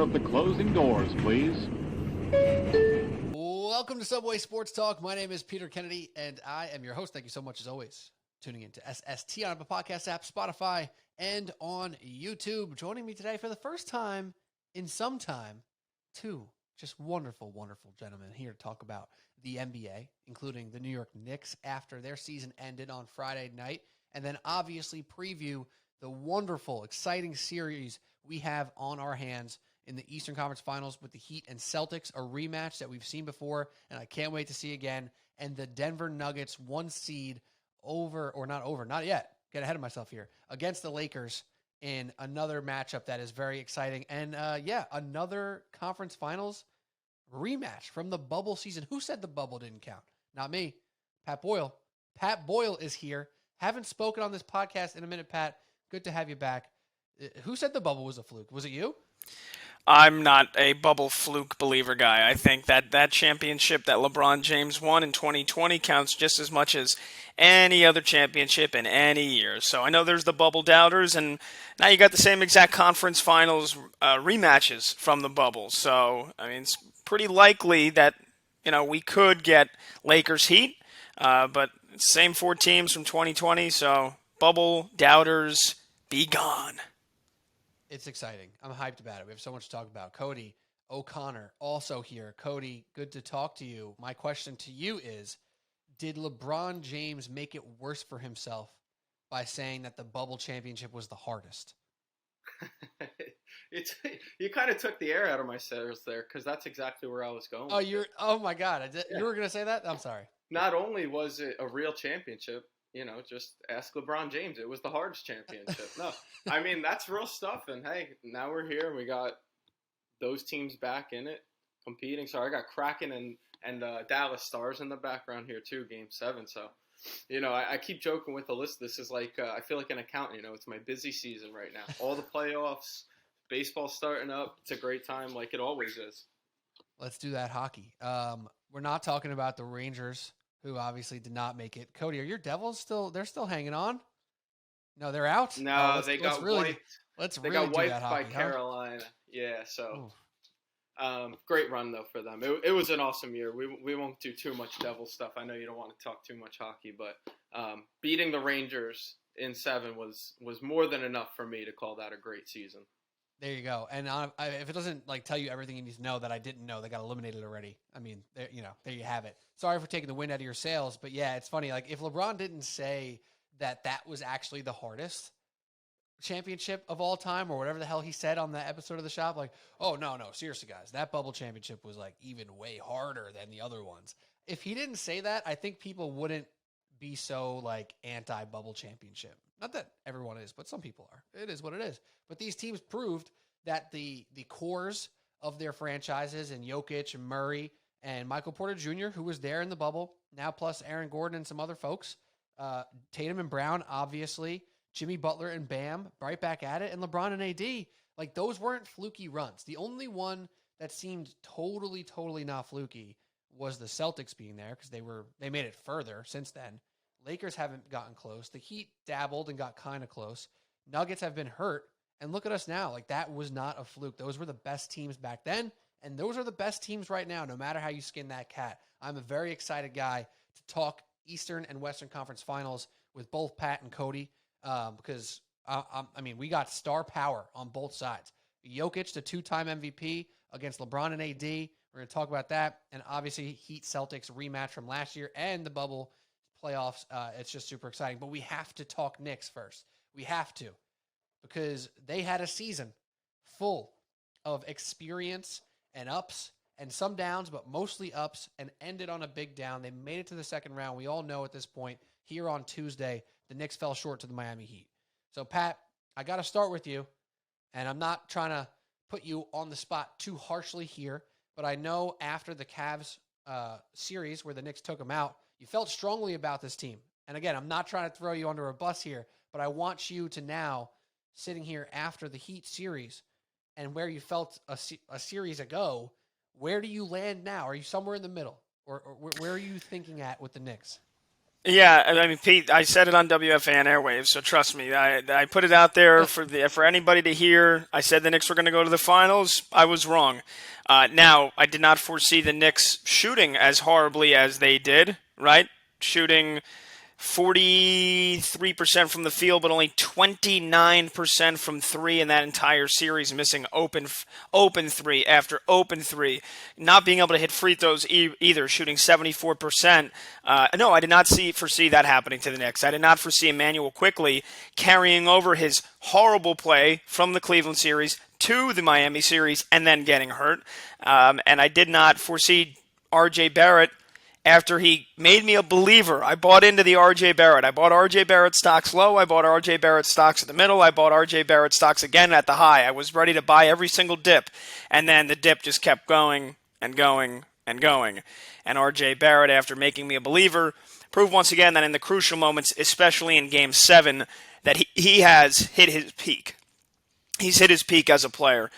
of the closing doors, please. Welcome to Subway Sports Talk. My name is Peter Kennedy, and I am your host. Thank you so much, as always, tuning in to SST on the podcast app, Spotify, and on YouTube. Joining me today for the first time in some time, two just wonderful, wonderful gentlemen here to talk about the NBA, including the New York Knicks after their season ended on Friday night, and then obviously preview the wonderful, exciting series we have on our hands in the Eastern Conference Finals with the Heat and Celtics, a rematch that we've seen before, and I can't wait to see again, and the Denver Nuggets, one seed not yet, get ahead of myself here, against the Lakers in another matchup that is very exciting. And another conference finals rematch from the bubble season. Who said the bubble didn't count? Not me. Pat Boyle. Pat Boyle is here. Haven't spoken on this podcast in a minute, Pat. Good to have you back. Who said the bubble was a fluke? Was it you? I'm not a bubble fluke believer guy. I think that championship that LeBron James won in 2020 counts just as much as any other championship in any year. So I know there's the bubble doubters, and now you got the same exact conference finals rematches from the bubble. So, I mean, it's pretty likely that, we could get Lakers Heat, but same four teams from 2020, so bubble doubters, be gone. It's exciting. I'm hyped about it. We have so much to talk about. Cody O'Connor also here. Cody, good to talk to you. My question to you is, did LeBron James make it worse for himself by saying that the bubble championship was the hardest? You kind of took the air out of my sails there, because that's exactly where I was going. Oh my God. You were going to say that? I'm sorry. Not only was it a real championship, just ask LeBron James. It was the hardest championship. No, I mean, that's real stuff. And hey, now we're here. We got those teams back in it, competing. So I got Kraken and Dallas Stars in the background here too, Game 7. So, I keep joking with the list. This is like, I feel like an accountant. It's my busy season right now. All the playoffs, baseball starting up. It's a great time, like it always is. Let's do that hockey. We're not talking about the Rangers, who obviously did not make it. Cody, are your Devils they're still hanging on? No, they're out? No, they got wiped. They got wiped by Carolina. Yeah, so great run, though, for them. It was an awesome year. We won't do too much Devil stuff. I know you don't want to talk too much hockey, but beating the Rangers in 7 was more than enough for me to call that a great season. There you go. And if it doesn't tell you everything you need to know that I didn't know, they got eliminated already. I mean, there you have it. Sorry for taking the wind out of your sails, but yeah, it's funny. Like, if LeBron didn't say that was actually the hardest championship of all time, or whatever the hell he said on that episode of The Shop, like, oh no, seriously guys, that bubble championship was like even way harder than the other ones. If he didn't say that, I think people wouldn't be so like anti-bubble championship. Not that everyone is, but some people are. It is what it is. But these teams proved that the cores of their franchises, and Jokic and Murray and Michael Porter Jr., who was there in the bubble, now plus Aaron Gordon and some other folks, Tatum and Brown, obviously, Jimmy Butler and Bam, right back at it, and LeBron and AD, like, those weren't fluky runs. The only one that seemed totally, totally not fluky was the Celtics being there, because they made it further since then. Lakers haven't gotten close. The Heat dabbled and got kind of close. Nuggets have been hurt. And look at us now. Like, that was not a fluke. Those were the best teams back then, and those are the best teams right now, no matter how you skin that cat. I'm a very excited guy to talk Eastern and Western Conference Finals with both Pat and Cody, because, we got star power on both sides. Jokic, the 2-time MVP, against LeBron and AD. We're going to talk about that. And obviously, Heat-Celtics rematch from last year and the bubble playoffs. It's just super exciting. But we have to talk Knicks first. We have to. Because they had a season full of experience and ups and some downs, but mostly ups, and ended on a big down. They made it to the second round. We all know at this point, here on Tuesday, the Knicks fell short to the Miami Heat. So, Pat, I got to start with you, and I'm not trying to put you on the spot too harshly here, but I know after the Cavs series where the Knicks took them out, you felt strongly about this team. And again, I'm not trying to throw you under a bus here, but I want you to now, sitting here after the Heat series and where you felt a series ago, where do you land now? Are you somewhere in the middle? Or where are you thinking at with the Knicks? Yeah, I mean, Pete, I said it on WFAN airwaves, so trust me. I put it out there for anybody to hear. I said the Knicks were going to go to the finals. I was wrong. Now, I did not foresee the Knicks shooting as horribly as they did, right? Shooting 43% from the field, but only 29% from three in that entire series, missing open three after open three, not being able to hit free throws either, shooting 74%. No, I did not foresee that happening to the Knicks. I did not foresee Emmanuel quickly carrying over his horrible play from the Cleveland series to the Miami series and then getting hurt. And I did not foresee R.J. Barrett after he made me a believer. I bought into the R.J. Barrett. I bought R.J. Barrett stocks low. I bought R.J. Barrett stocks in the middle. I bought R.J. Barrett stocks again at the high. I was ready to buy every single dip. And then the dip just kept going and going and going. And R.J. Barrett, after making me a believer, proved once again that in the crucial moments, especially in Game 7, that he has hit his peak. He's hit his peak as a player.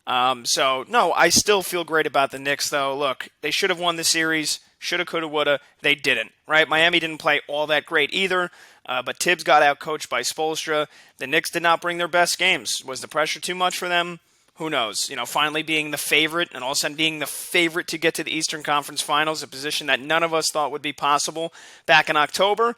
So, no, I still feel great about the Knicks, though. Look, they should have won the series. Shoulda, coulda, woulda. They didn't, right? Miami didn't play all that great either, but Tibbs got outcoached by Spoelstra. The Knicks did not bring their best games. Was the pressure too much for them? Who knows? Finally being the favorite and all of a sudden being the favorite to get to the Eastern Conference Finals, a position that none of us thought would be possible back in October.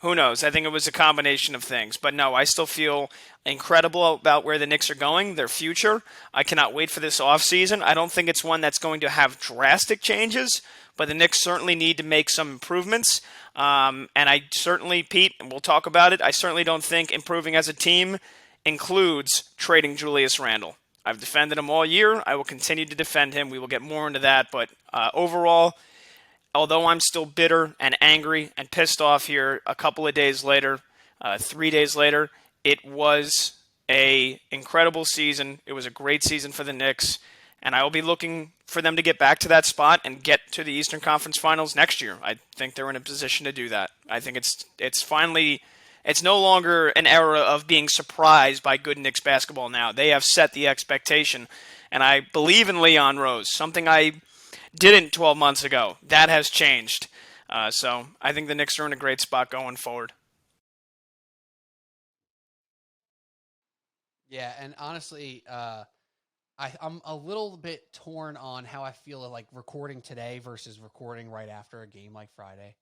Who knows? I think it was a combination of things. But no, I still feel incredible about where the Knicks are going, their future. I cannot wait for this offseason. I don't think it's one that's going to have drastic changes, but the Knicks certainly need to make some improvements. And I certainly, Pete, and we'll talk about it, I certainly don't think improving as a team includes trading Julius Randle. I've defended him all year. I will continue to defend him. We will get more into that. But overall, although I'm still bitter and angry and pissed off here a couple of days later, 3 days later, it was a incredible season. It was a great season for the Knicks, and I will be looking for them to get back to that spot and get to the Eastern Conference Finals next year. I think they're in a position to do that. I think it's finally, it's no longer an era of being surprised by good Knicks basketball now. They have set the expectation, and I believe in Leon Rose, something I didn't 12 months ago. That has changed. So I think the Knicks are in a great spot going forward. Yeah, and honestly, I'm a little bit torn on how I feel like recording today versus recording right after a game like Friday.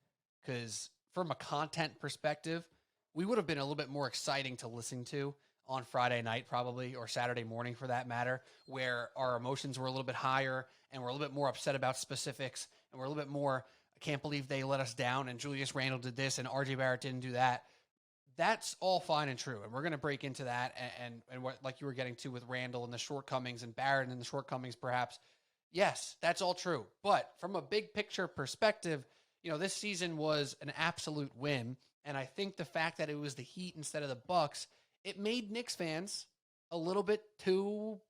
Because from a content perspective, we would have been a little bit more exciting to listen to on Friday night probably, or Saturday morning for that matter, where our emotions were a little bit higher and we're a little bit more upset about specifics and we're a little bit more, I can't believe they let us down and Julius Randle did this and RJ Barrett didn't do that. That's all fine and true. And we're going to break into that and what, like you were getting to with Randle and the shortcomings and Barrett and the shortcomings perhaps. Yes, that's all true. But from a big picture perspective, this season was an absolute win. And I think the fact that it was the Heat instead of the Bucks, it made Knicks fans a little bit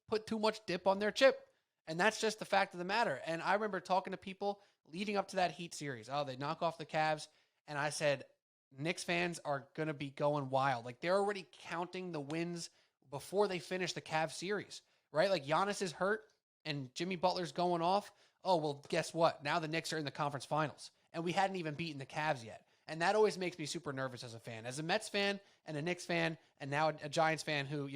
put too much dip on their chip. And that's just the fact of the matter. And I remember talking to people leading up to that Heat series. Oh, they knock off the Cavs. And I said, Knicks fans are going to be going wild. Like, they're already counting the wins before they finish the Cavs series, right? Like, Giannis is hurt and Jimmy Butler's going off. Oh, well, guess what? Now the Knicks are in the conference finals. And we hadn't even beaten the Cavs yet. And that always makes me super nervous as a fan. As a Mets fan and a Knicks fan and now a Giants fan who,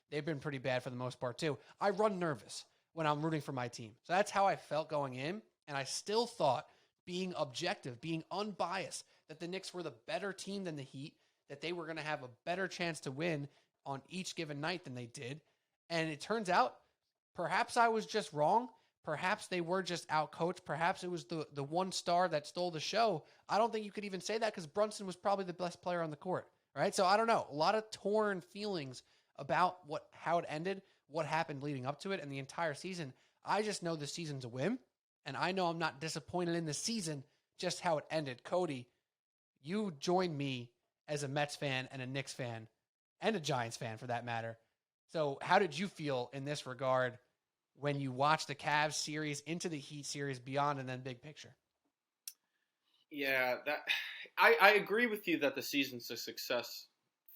they've been pretty bad for the most part too. I run nervous when I'm rooting for my team. So that's how I felt going in. And I still thought, being objective, being unbiased, that the Knicks were the better team than the Heat, that they were going to have a better chance to win on each given night than they did. And it turns out, perhaps I was just wrong. Perhaps they were just outcoached. Perhaps it was the one star that stole the show. I don't think you could even say that because Brunson was probably the best player on the court, right? So I don't know. A lot of torn feelings about how it ended, what happened leading up to it, and the entire season. I just know the season's a win, and I know I'm not disappointed in the season, just how it ended. Cody, you joined me as a Mets fan and a Knicks fan and a Giants fan for that matter. So how did you feel in this regard when you watched the Cavs series into the Heat series beyond and then big picture? Yeah, I agree with you that the season's a success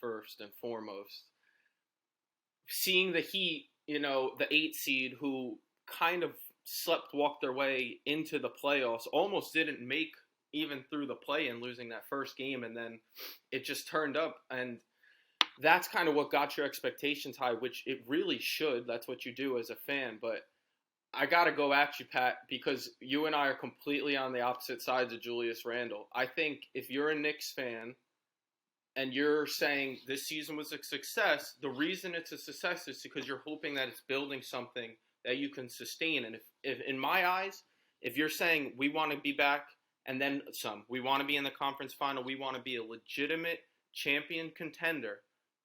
first and foremost. Seeing the Heat, the 8 seed who kind of walked their way into the playoffs, almost didn't make, even through the play and losing that first game, and then it just turned up. And that's kind of what got your expectations high, which it really should. That's what you do as a fan. But I got to go at you, Pat, because you and I are completely on the opposite sides of Julius Randle. I think if you're a Knicks fan and you're saying this season was a success, the reason it's a success is because you're hoping that it's building something that you can sustain. And if in my eyes, if you're saying we want to be back and then some, we want to be in the conference final, we want to be a legitimate champion contender,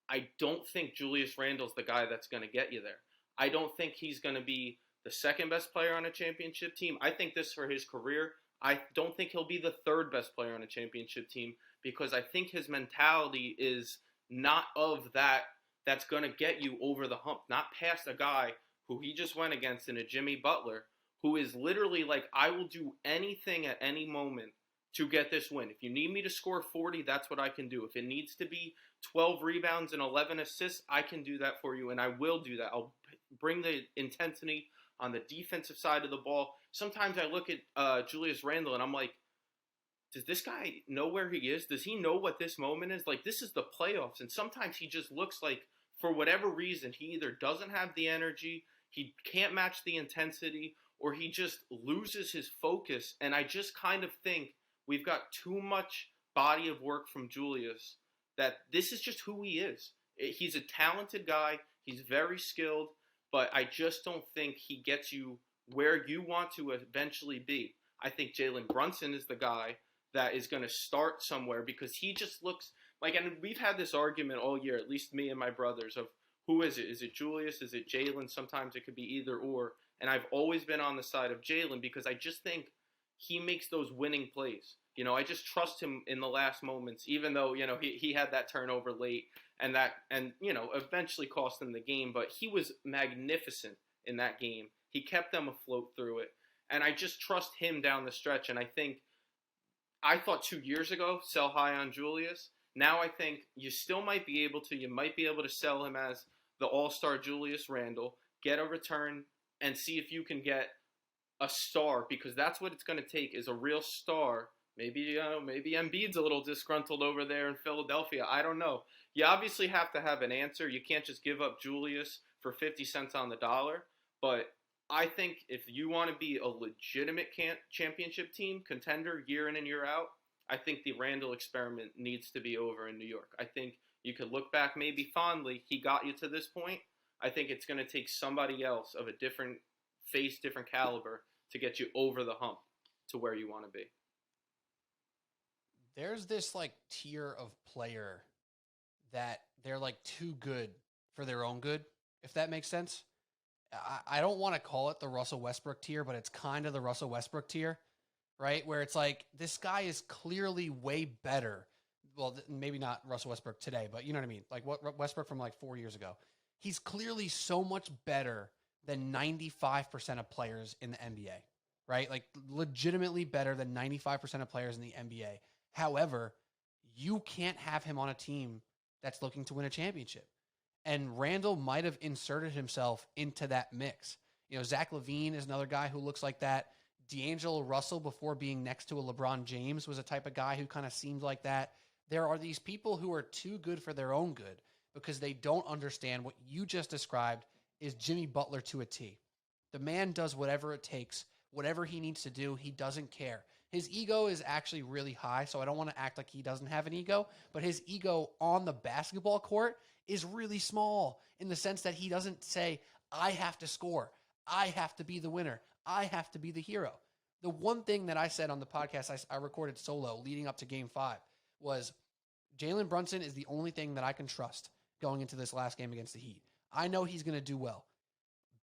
I don't think Julius Randle's the guy that's going to get you there. I don't think he's going to be the second best player on a championship team. I think this for his career. I don't think he'll be the third best player on a championship team because I think his mentality is not of that's going to get you over the hump, not past a guy who he just went against in a Jimmy Butler, who is literally like, I will do anything at any moment to get this win. If you need me to score 40, that's what I can do. If it needs to be 12 rebounds and 11 assists, I can do that for you, and I will do that. I'll bring the intensity on the defensive side of the ball. Sometimes I look at Julius Randle, and I'm like, does this guy know where he is? Does he know what this moment is? Like, this is the playoffs, and sometimes he just looks like, for whatever reason, he either doesn't have the energy, he can't match the intensity, or he just loses his focus. And I just kind of think we've got too much body of work from Julius that this is just who he is. He's a talented guy. He's very skilled, but I just don't think he gets you where you want to eventually be. I think Jalen Brunson is the guy that is going to start somewhere because he just looks like, and we've had this argument all year, at least me and my brothers, of who is it? Is it Julius? Is it Jalen? Sometimes it could be either or. And I've always been on the side of Jalen because I just think he makes those winning plays. You know, I just trust him in the last moments, even though, you know, he had that turnover late and you know, eventually cost them the game. But he was magnificent in that game. He kept them afloat through it. And I just trust him down the stretch. And I thought 2 years ago, sell high on Julius. Now I think you still might be able to. You might be able to sell him as the all-star Julius Randle, get a return, and see if you can get a star, because that's what it's going to take, is a real star. Maybe Embiid's a little disgruntled over there in Philadelphia. I don't know. You obviously have to have an answer. You can't just give up Julius for 50 cents on the dollar. But I think if you want to be a legitimate championship team, contender year in and year out, I think the Randle experiment needs to be over in New York. I think you could look back maybe fondly. He got you to this point. I think it's going to take somebody else of a different face, different caliber to get you over the hump to where you want to be. There's this like tier of player that they're like too good for their own good, if that makes sense. I don't want to call it the Russell Westbrook tier, but it's kind of the Russell Westbrook tier, right? Where it's like, this guy is clearly way better. Well, maybe not Russell Westbrook today, but you know what I mean? Like what Westbrook from like 4 years ago. He's clearly so much better than 95% of players in the NBA, right? Like legitimately better than 95% of players in the NBA. However, you can't have him on a team that's looking to win a championship. And Randle might have inserted himself into that mix. You know, Zach LaVine is another guy who looks like that. D'Angelo Russell, before being next to a LeBron James, was a type of guy who kind of seemed like that. There are these people who are too good for their own good because they don't understand what you just described is Jimmy Butler to a T. The man does whatever it takes, whatever he needs to do. He doesn't care. His ego is actually really high, so I don't want to act like he doesn't have an ego, but his ego on the basketball court is really small in the sense that he doesn't say, I have to score. I have to be the winner. I have to be the hero. The one thing that I said on the podcast I recorded solo leading up to Game 5 was Jalen Brunson is the only thing that I can trust going into this last game against the Heat. I know he's going to do well.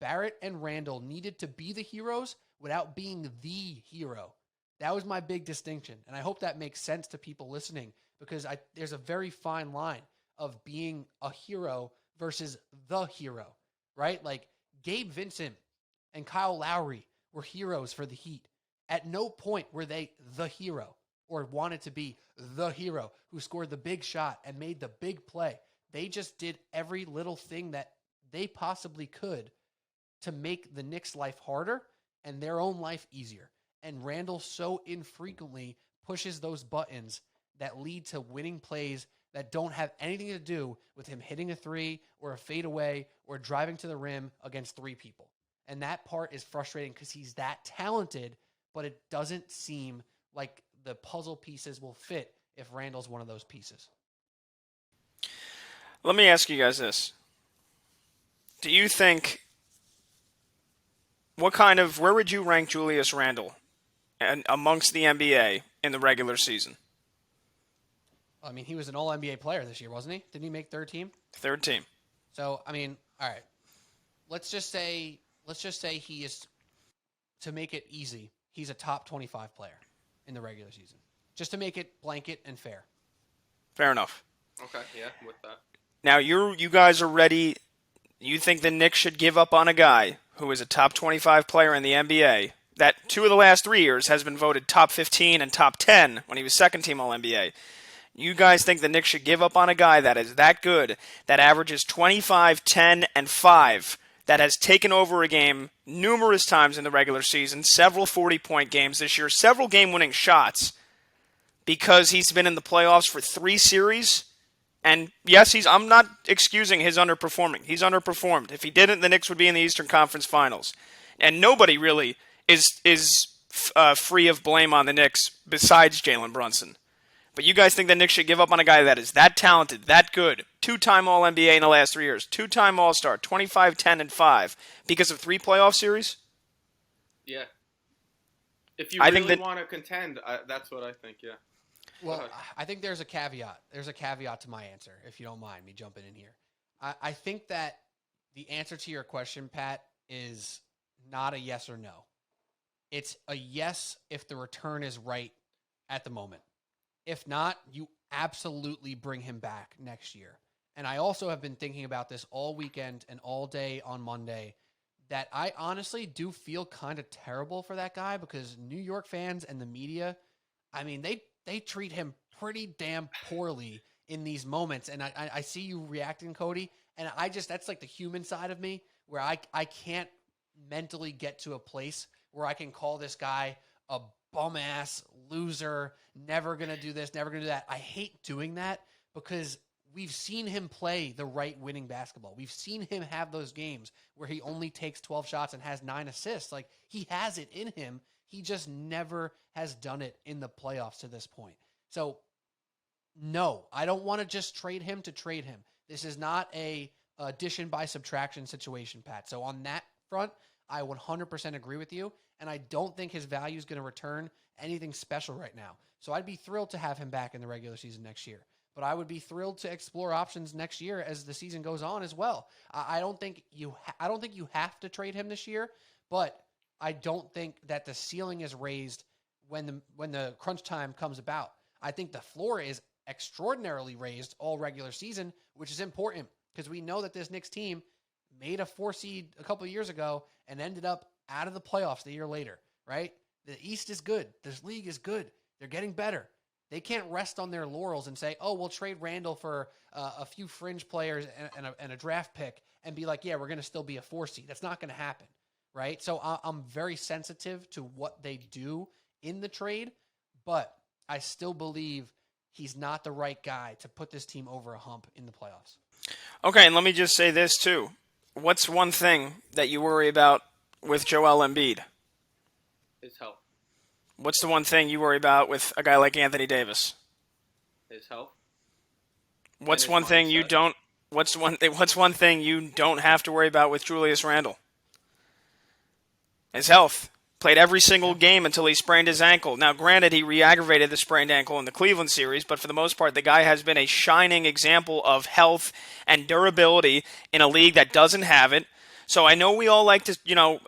Barrett and Randle needed to be the heroes without being the hero. That was my big distinction, and I hope that makes sense to people listening because there's a very fine line of being a hero versus the hero, right? Like Gabe Vincent and Kyle Lowry were heroes for the Heat. At no point were they the hero or wanted to be the hero who scored the big shot and made the big play. They just did every little thing that they possibly could to make the Knicks' life harder and their own life easier. And Randle so infrequently pushes those buttons that lead to winning plays that don't have anything to do with him hitting a three or a fadeaway or driving to the rim against three people. And that part is frustrating because he's that talented, but it doesn't seem like the puzzle pieces will fit if Randle's one of those pieces. Let me ask you guys this. Do you think, where would you rank Julius Randle and amongst the NBA in the regular season? I mean, he was an all-NBA player this year, wasn't he? Didn't he make third team? Third team. So, I mean, all right. Let's just say he is, to make it easy, he's a top 25 player in the regular season. Just to make it blanket and fair. Fair enough. Okay, yeah, with that. Now, you guys are ready. You think the Knicks should give up on a guy who is a top 25 player in the NBA that 2 of the last 3 years has been voted top 15 and top 10 when he was second team All-NBA. You guys think the Knicks should give up on a guy that is that good, that averages 25, 10, and 5, that has taken over a game numerous times in the regular season, several 40-point games this year, several game-winning shots, because he's been in the playoffs for 3 series? And yes, I'm not excusing his underperforming. He's underperformed. If he didn't, the Knicks would be in the Eastern Conference Finals. And nobody really is free of blame on the Knicks besides Jalen Brunson. But you guys think the Knicks should give up on a guy that is that talented, that good, 2-time All-NBA in the last 3 years, 2-time All-Star, 25, 10, and 5, because of 3 playoff series? Yeah. If you really want to contend, that's what I think, yeah. Well, I think there's a caveat. There's a caveat to my answer, if you don't mind me jumping in here. I think that the answer to your question, Pat, is not a yes or no. It's a yes if the return is right at the moment. If not, you absolutely bring him back next year. And I also have been thinking about this all weekend and all day on Monday, that I honestly do feel kind of terrible for that guy, because New York fans and the media, I mean, they treat him pretty damn poorly in these moments. And I see you reacting, Cody, and that's like the human side of me, where I can't mentally get to a place where I can call this guy a bum-ass loser, never going to do this, never going to do that. I hate doing that, because we've seen him play the right winning basketball. We've seen him have those games where he only takes 12 shots and has 9 assists. Like, he has it in him. He just never has done it in the playoffs to this point. So, no, I don't want to just trade him to trade him. This is not a addition by subtraction situation, Pat. So on that front, I 100% agree with you, and I don't think his value is going to return anything special right now. So I'd be thrilled to have him back in the regular season next year. But I would be thrilled to explore options next year as the season goes on as well. I don't think you have to trade him this year, but I don't think that the ceiling is raised when the crunch time comes about. I think the floor is extraordinarily raised all regular season, which is important, because we know that this Knicks team made a 4 seed a couple of years ago and ended up out of the playoffs the year later, right? The East is good. This league is good. They're getting better. They can't rest on their laurels and say, oh, we'll trade Randle for a few fringe players and a draft pick and be like, yeah, we're going to still be a 4 seed. That's not going to happen, right? So I'm very sensitive to what they do in the trade, but I still believe he's not the right guy to put this team over a hump in the playoffs. Okay, and let me just say this too. What's one thing that you worry about with Joel Embiid? His health. What's the one thing you worry about with a guy like Anthony Davis? His health. What's one thing you don't? What's one thing you don't have to worry about with Julius Randle? His health. Played every single game until he sprained his ankle. Now, granted, he re-aggravated the sprained ankle in the Cleveland series, but for the most part, the guy has been a shining example of health and durability in a league that doesn't have it. So I know we all like to,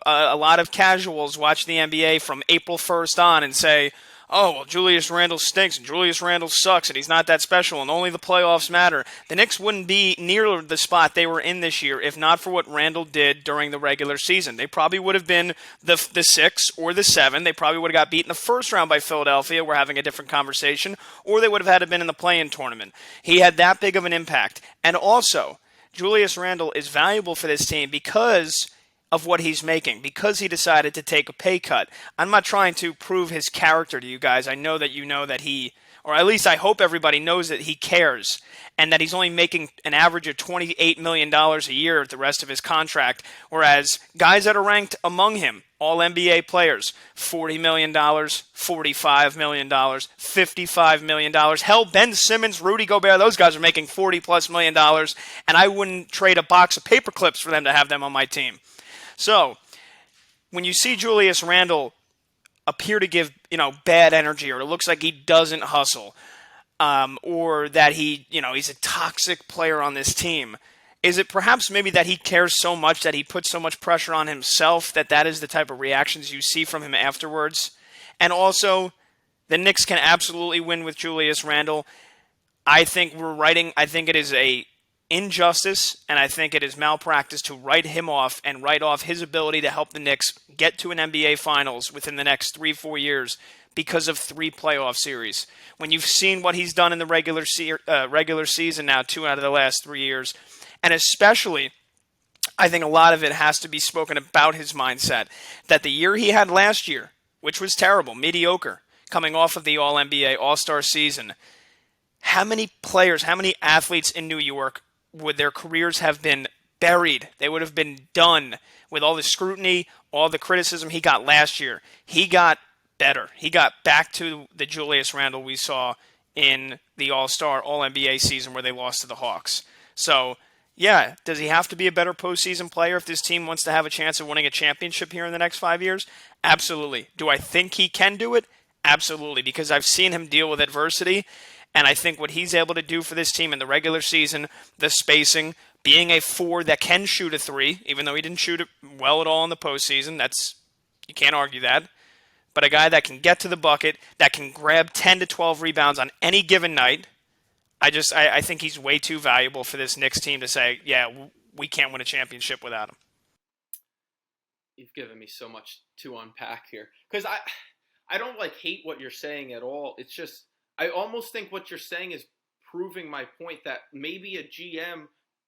a lot of casuals watch the NBA from April 1st on and say, oh, well, Julius Randle stinks and Julius Randle sucks and he's not that special and only the playoffs matter. The Knicks wouldn't be near the spot they were in this year if not for what Randle did during the regular season. They probably would have been the 6 or the 7. They probably would have got beat in the first round by Philadelphia. We're having a different conversation. Or they would have had to been in the play-in tournament. He had that big of an impact. And also, Julius Randle is valuable for this team because of what he's making because he decided to take a pay cut. I'm not trying to prove his character to you guys. I know that you know that he, or at least I hope everybody knows that he cares and that he's only making an average of $28 million a year the rest of his contract, whereas guys that are ranked among him, all NBA players, $40 million, $45 million, $55 million. Hell, Ben Simmons, Rudy Gobert, those guys are making $40+ million, and I wouldn't trade a box of paper clips for them to have them on my team. So, when you see Julius Randle appear to give, bad energy, or it looks like he doesn't hustle, or that he's a toxic player on this team, is it perhaps maybe that he cares so much that he puts so much pressure on himself that is the type of reactions you see from him afterwards? And also, the Knicks can absolutely win with Julius Randle. I think it is a injustice, and I think it is malpractice to write him off and write off his ability to help the Knicks get to an NBA Finals within the next 3-4 years because of 3 playoff series. When you've seen what he's done in the regular season now, 2 out of the last 3 years, and especially, I think a lot of it has to be spoken about his mindset, that the year he had last year, which was terrible, mediocre, coming off of the All-NBA, All-Star season, how many players, how many athletes in New York would their careers have been buried? They would have been done with all the scrutiny, all the criticism he got last year. He got better. He got back to the Julius Randle we saw in the All-Star, All-NBA season where they lost to the Hawks. So, yeah, does he have to be a better postseason player if this team wants to have a chance of winning a championship here in the next 5 years? Absolutely. Do I think he can do it? Absolutely, because I've seen him deal with adversity. And I think what he's able to do for this team in the regular season, the spacing, being a 4 that can shoot a 3, even though he didn't shoot it well at all in the postseason, you can't argue that. But a guy that can get to the bucket, that can grab 10 to 12 rebounds on any given night, I think he's way too valuable for this Knicks team to say, yeah, we can't win a championship without him. You've given me so much to unpack here. Because I don't hate what you're saying at all. It's just, I almost think what you're saying is proving my point that maybe a GM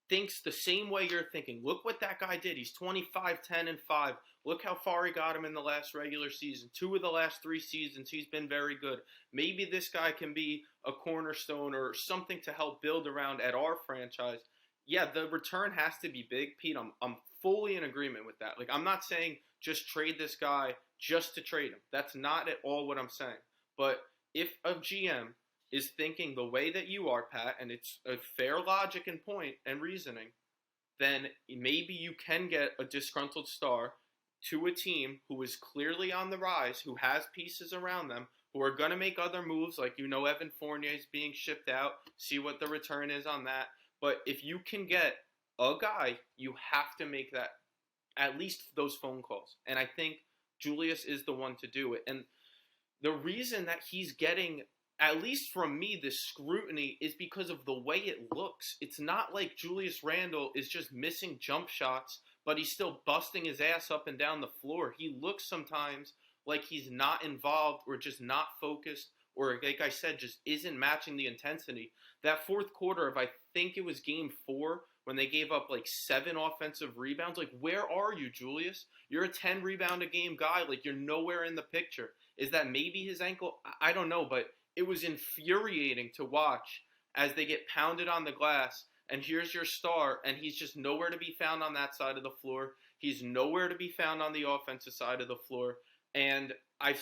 thinks the same way you're thinking. Look what that guy did. He's 25, 10, and 5. Look how far he got him in the last regular season. 2 of the last 3 seasons, he's been very good. Maybe this guy can be a cornerstone or something to help build around at our franchise. Yeah, the return has to be big, Pete. I'm fully in agreement with that. I'm not saying just trade this guy just to trade him. That's not at all what I'm saying. But if a GM is thinking the way that you are, Pat, and it's a fair logic and point and reasoning, then maybe you can get a disgruntled star to a team who is clearly on the rise, who has pieces around them, who are going to make other moves, like Evan Fournier is being shipped out, see what the return is on that. But if you can get a guy, you have to make that, at least those phone calls. And I think Julius is the one to do it. And the reason that he's getting, at least from me, this scrutiny is because of the way it looks. It's not like Julius Randle is just missing jump shots, but he's still busting his ass up and down the floor. He looks sometimes like he's not involved or just not focused, or like I said, just isn't matching the intensity. That fourth quarter of, I think it was game 4, when they gave up 7 offensive rebounds. Where are you, Julius? You're a 10 rebound a game guy. You're nowhere in the picture. Is that maybe his ankle? I don't know, but it was infuriating to watch as they get pounded on the glass. And here's your star, and he's just nowhere to be found on that side of the floor. He's nowhere to be found on the offensive side of the floor. And I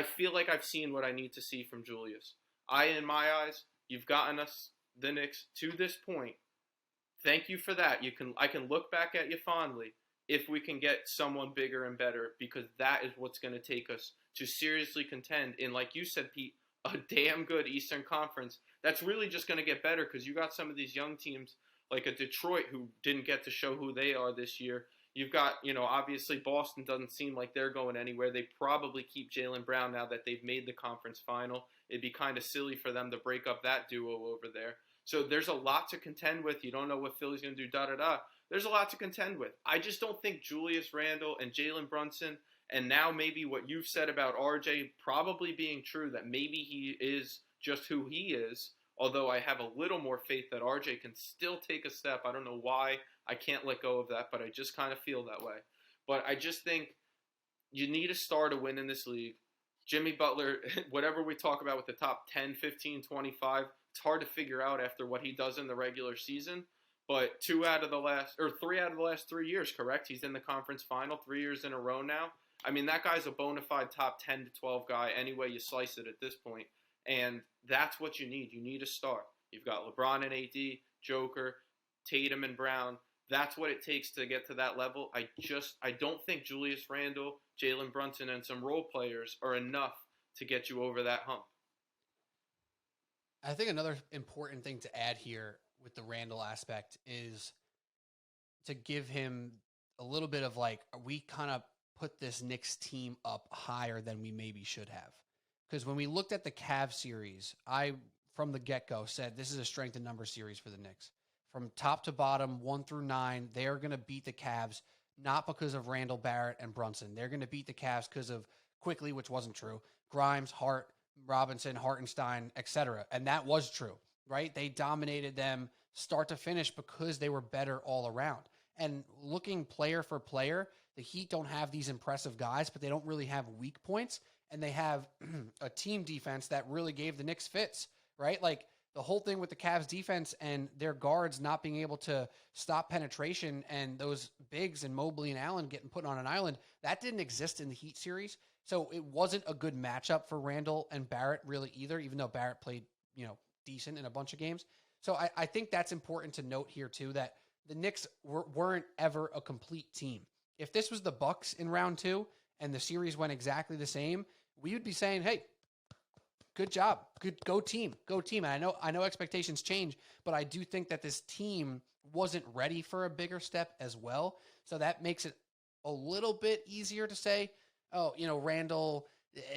feel like I've seen what I need to see from Julius. In my eyes, you've gotten us, the Knicks, to this point. Thank you for that. I can look back at you fondly if we can get someone bigger and better, because that is what's going to take us to seriously contend in, like you said, Pete, a damn good Eastern Conference. That's really just going to get better because you got some of these young teams like a Detroit who didn't get to show who they are this year. You've got, obviously Boston doesn't seem like they're going anywhere. They probably keep Jaylen Brown now that they've made the conference final. It'd be kind of silly for them to break up that duo over there. So there's a lot to contend with. You don't know what Philly's going to do, There's a lot to contend with. I just don't think Julius Randle and Jalen Brunson, and now maybe what you've said about RJ probably being true, that maybe he is just who he is, although I have a little more faith that RJ can still take a step. I don't know why I can't let go of that, but I just kind of feel that way. But I just think you need a star to win in this league. Jimmy Butler, whatever we talk about with the top 10, 15, 25, it's hard to figure out after what he does in the regular season. But 3 out of the last 3 years, correct? He's in the conference final 3 years in a row now. I mean, that guy's a bona fide top 10 to 12 guy any way you slice it at this point. And that's what you need. You need a star. You've got LeBron and AD, Joker, Tatum and Brown. That's what it takes to get to that level. I don't think Julius Randle, Jalen Brunson, and some role players are enough to get you over that hump. I think another important thing to add here with the Randle aspect is to give him a little bit of like, we kind of put this Knicks team up higher than we maybe should have. Because when we looked at the Cavs series, I, from the get-go, said this is a strength in numbers series for the Knicks. From top to bottom, 1 through 9, they're going to beat the Cavs, not because of Randle, Barrett, and Brunson. They're going to beat the Cavs because of Quickly, which wasn't true, Grimes, Hart, Robinson, Hartenstein, etc. And that was true, right? They dominated them start to finish because they were better all around. And looking player for player, the Heat don't have these impressive guys, but they don't really have weak points. And they have a team defense that really gave the Knicks fits, right? Like the whole thing with the Cavs defense and their guards not being able to stop penetration and those bigs and Mobley and Allen getting put on an island, that didn't exist in the Heat series. So it wasn't a good matchup for Randle and Barrett really either, even though Barrett played, decent in a bunch of games. So I think that's important to note here too, that the Knicks weren't ever a complete team. If this was the Bucks in round 2 and the series went exactly the same, we would be saying, hey, good job. Go team. And I know expectations change, but I do think that this team wasn't ready for a bigger step as well. So that makes it a little bit easier to say, Randle,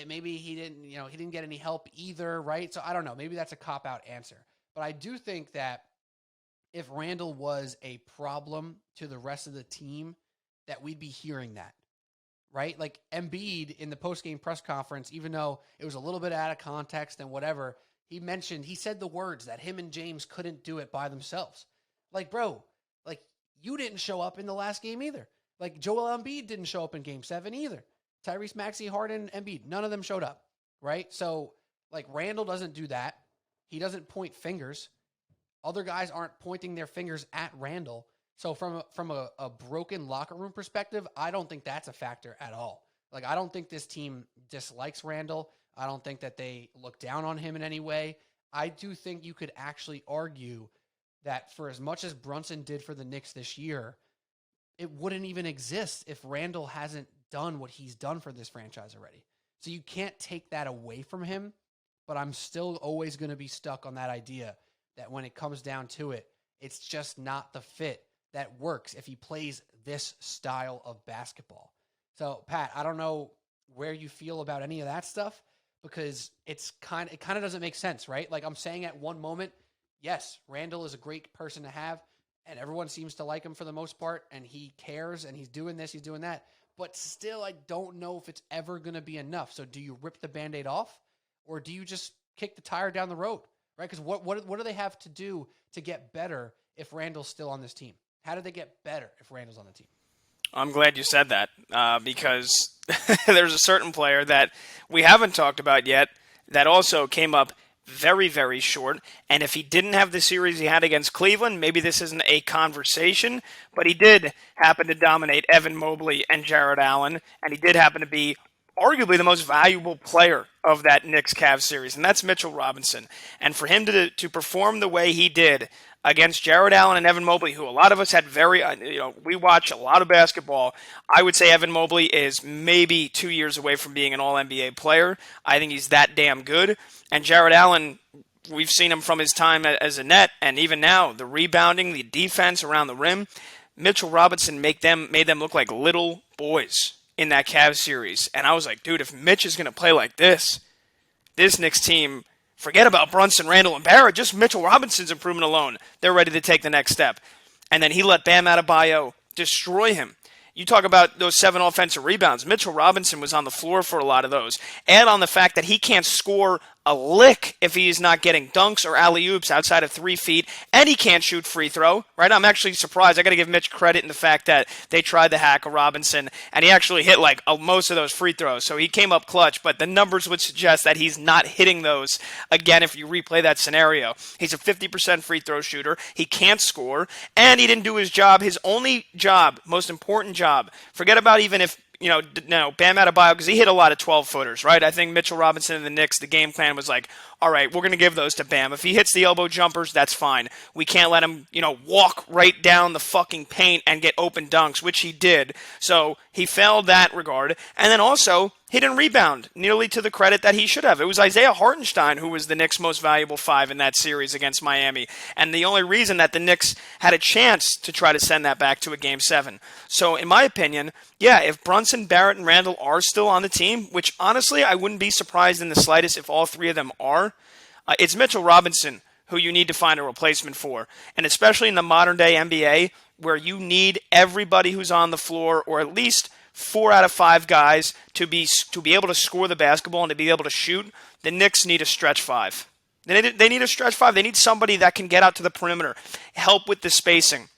maybe he didn't get any help either, right? So I don't know. Maybe that's a cop-out answer. But I do think that if Randle was a problem to the rest of the team, that we'd be hearing that, right? Like Embiid in the post-game press conference, even though it was a little bit out of context and whatever, he said the words that him and James couldn't do it by themselves. Like, bro, like you didn't show up in the last game either. Like Joel Embiid didn't show up in game 7 either. Tyrese Maxey, Harden, Embiid, none of them showed up, right? So like Randle doesn't do that. He doesn't point fingers. Other guys aren't pointing their fingers at Randle. So from a broken locker room perspective, I don't think that's a factor at all. Like, I don't think this team dislikes Randle. I don't think that they look down on him in any way. I do think you could actually argue that for as much as Brunson did for the Knicks this year, it wouldn't even exist if Randle hasn't done what he's done for this franchise already. So you can't take that away from him, but I'm still always going to be stuck on that idea that when it comes down to it, it's just not the fit that works if he plays this style of basketball. So, Pat, I don't know where you feel about any of that stuff because it kind of doesn't make sense, right? Like I'm saying at one moment, yes, Randle is a great person to have, and everyone seems to like him for the most part, and he cares, and he's doing this, he's doing that. But still, I don't know if it's ever going to be enough. So do you rip the Band-Aid off, or do you just kick the tire down the road, right? Because what do they have to do to get better if Randle's still on this team? How do they get better if Randle's on the team? I'm glad you said that because there's a certain player that we haven't talked about yet that also came up very, very short. And if he didn't have the series he had against Cleveland, maybe this isn't a conversation, but he did happen to dominate Evan Mobley and Jared Allen, and he did happen to be arguably the most valuable player of that Knicks-Cavs series, and that's Mitchell Robinson. And for him to perform the way he did against Jared Allen and Evan Mobley, who a lot of us had we watch a lot of basketball. I would say Evan Mobley is maybe 2 years away from being an All-NBA player. I think he's that damn good. And Jared Allen, we've seen him from his time as a net, and even now, the rebounding, the defense around the rim. Mitchell Robinson made them look like little boys in that Cavs series. And I was like, dude, if Mitch is going to play like this Knicks team, forget about Brunson, Randle, and Barrett, just Mitchell Robinson's improvement alone, they're ready to take the next step. And then he let Bam Adebayo destroy him. You talk about those 7 offensive rebounds. Mitchell Robinson was on the floor for a lot of those. And on the fact that he can't score a lick if he is not getting dunks or alley-oops outside of 3 feet, and he can't shoot free throw, right? I'm actually surprised. I got to give Mitch credit in the fact that they tried to hack a Robinson, and he actually hit like most of those free throws, so he came up clutch, but the numbers would suggest that he's not hitting those again if you replay that scenario. He's a 50% free throw shooter. He can't score, and he didn't do his job. His only job, most important job, forget about even if Bam Adebayo, because he hit a lot of 12-footers, right? I think Mitchell Robinson and the Knicks, the game plan was like, all right, we're going to give those to Bam. If he hits the elbow jumpers, that's fine. We can't let him, walk right down the fucking paint and get open dunks, which he did. So he failed that regard. And then also, he didn't rebound nearly to the credit that he should have. It was Isaiah Hartenstein who was the Knicks' most valuable 5 in that series against Miami. And the only reason that the Knicks had a chance to try to send that back to a Game 7. So in my opinion, yeah, if Brunson, Barrett, and Randle are still on the team, which honestly I wouldn't be surprised in the slightest if all 3 of them are, it's Mitchell Robinson who you need to find a replacement for. And especially in the modern day NBA, where you need everybody who's on the floor, or at least 4 out of 5 guys to be able to score the basketball and to be able to shoot, the Knicks need a stretch 5. They need a stretch 5. They need somebody that can get out to the perimeter, help with the spacing.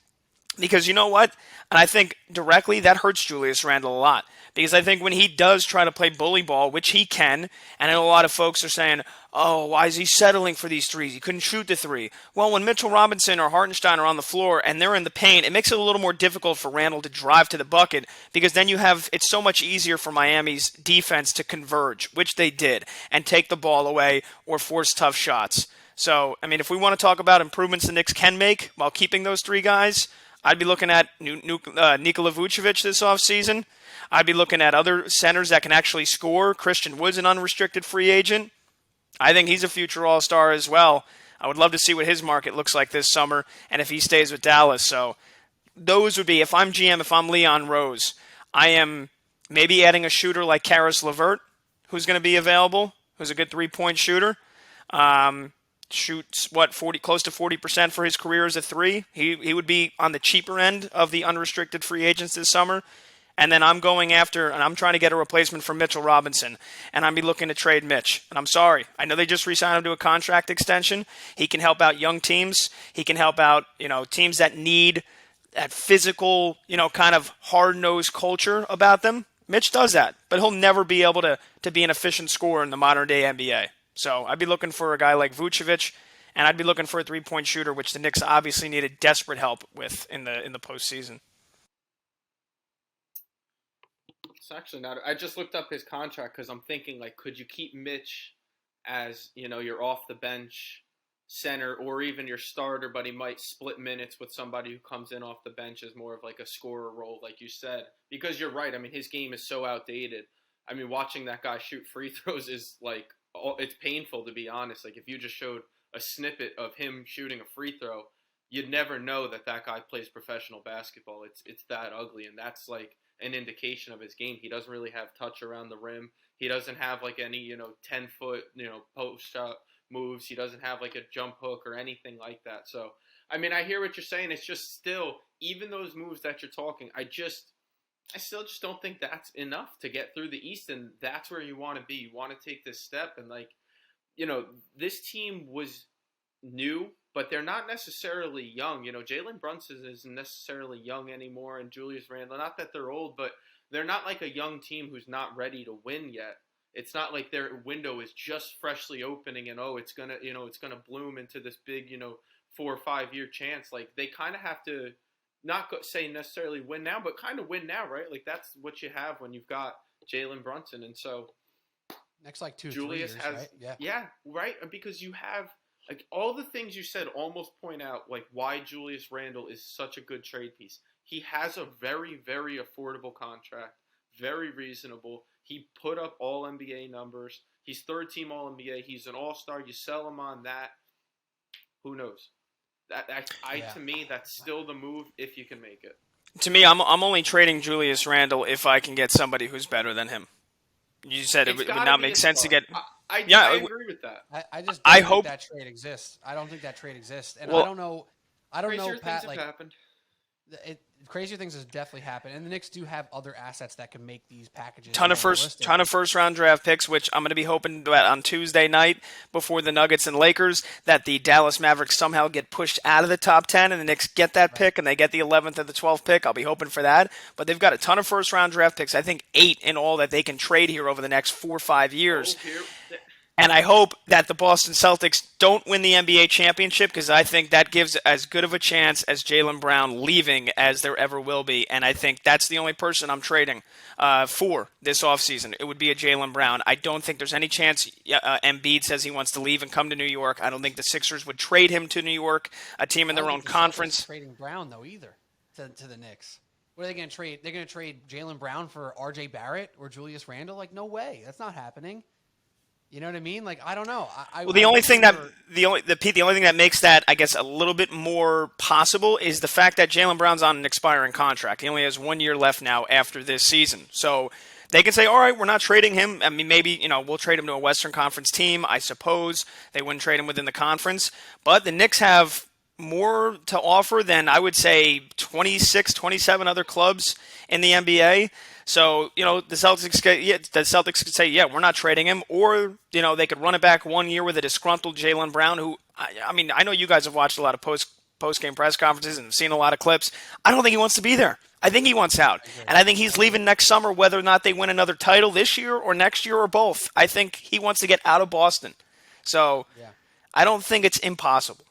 Because you know what? And I think directly that hurts Julius Randle a lot. Because I think when he does try to play bully ball, which he can, and I know a lot of folks are saying, oh, why is he settling for these threes? He couldn't shoot the 3. Well, when Mitchell Robinson or Hartenstein are on the floor and they're in the paint, it makes it a little more difficult for Randle to drive to the bucket, because then it's so much easier for Miami's defense to converge, which they did, and take the ball away or force tough shots. So, I mean, if we want to talk about improvements the Knicks can make while keeping those 3 guys, I'd be looking at Nikola Vucevic this offseason. I'd be looking at other centers that can actually score. Christian Wood's an unrestricted free agent. I think he's a future All-Star as well. I would love to see what his market looks like this summer and if he stays with Dallas. So those would be, if I'm GM, if I'm Leon Rose, I am maybe adding a shooter like Karis LeVert, who's going to be available, who's a good 3-point shooter. Shoots, close to 40% for his career as a 3. He would be on the cheaper end of the unrestricted free agents this summer. And then I'm going after, and I'm trying to get a replacement for Mitchell Robinson, and I'm be looking to trade Mitch. And I'm sorry, I know they just re-signed him to a contract extension. He can help out young teams. He can help out, teams that need that physical, kind of hard-nosed culture about them. Mitch does that, but he'll never be able to be an efficient scorer in the modern-day NBA. So I'd be looking for a guy like Vucevic, and I'd be looking for a 3-point shooter, which the Knicks obviously needed desperate help with in the postseason. It's actually not. I just looked up his contract because I'm thinking, like, could you keep Mitch as, your off the bench center or even your starter, but he might split minutes with somebody who comes in off the bench as more of like a scorer role, like you said. Because you're right. I mean, his game is so outdated. I mean, watching that guy shoot free throws is like, it's painful, to be honest. Like, if you just showed a snippet of him shooting a free throw, you'd never know that guy plays professional basketball. It's that ugly, and that's like an indication of his game. He doesn't really have touch around the rim. He doesn't have like any 10-foot post shot moves. He doesn't have like a jump hook or anything like that. So I mean, I hear what you're saying. It's just still, even those moves that you're talking, I still just don't think that's enough to get through the East, and that's where you want to be. You want to take this step, and this team was new, but they're not necessarily young. Jalen Brunson isn't necessarily young anymore, and Julius Randle, not that they're old, but they're not like a young team who's not ready to win yet. It's not like their window is just freshly opening and it's gonna bloom into this big 4 or 5 year chance. Like, they kind of have to not say necessarily win now, but kind of win now, right? Like, that's what you have when you've got Jalen Brunson, and so next like 2 Julius 3 years, has right? yeah, right, because you have like all the things you said almost point out like why Julius Randle is such a good trade piece. He has a very, very affordable contract, very reasonable. He put up all NBA numbers. He's third team all NBA. He's an all-star. You sell him on that. Who knows? To me, that's still the move if you can make it. To me, I'm only trading Julius Randle if I can get somebody who's better than him. You said it would not make sense to get. I agree with that. I just don't hope think that trade exists. I don't think that trade exists, and well, I don't know, Sure, Pat. things Like, have happened. crazier things has definitely happened, and the Knicks do have other assets that can make these packages ton of more realistic. first round draft picks, which I'm going to be hoping that on Tuesday night before the Nuggets and Lakers that the Dallas Mavericks somehow get pushed out of the top 10 and the Knicks get that pick and they get the 11th or the 12th pick. I'll be hoping for that. But they've got a ton of first round draft picks. I think 8 in all that they can trade here over the next 4 or 5 years. And I hope that the Boston Celtics don't win the NBA championship because I think that gives as good of a chance as Jaylen Brown leaving as there ever will be. And I think that's the only person I'm trading for this offseason. It would be a Jaylen Brown. I don't think there's any chance Embiid says he wants to leave and come to New York. I don't think the Sixers would trade him to New York, a team in their own conference. Trading Brown, though, either to the Knicks. What are they going to trade? They're going to trade Jaylen Brown for RJ Barrett or Julius Randle? Like, no way. That's not happening. You know what I mean? Like, I don't know. The only thing that makes that, I guess, a little bit more possible is the fact that Jaylen Brown's on an expiring contract. He only has 1 year left now after this season. So they can say, all right, we're not trading him. I mean, maybe, we'll trade him to a Western Conference team, I suppose. They wouldn't trade him within the conference. But the Knicks have more to offer than, I would say, 26, 27 other clubs in the NBA. So, the Celtics could say, yeah, we're not trading him. Or, they could run it back 1 year with a disgruntled Jaylen Brown, who, I know you guys have watched a lot of post-game press conferences and seen a lot of clips. I don't think he wants to be there. I think he wants out. And I think he's leaving next summer, whether or not they win another title this year or next year or both. I think he wants to get out of Boston. So, I don't think it's impossible.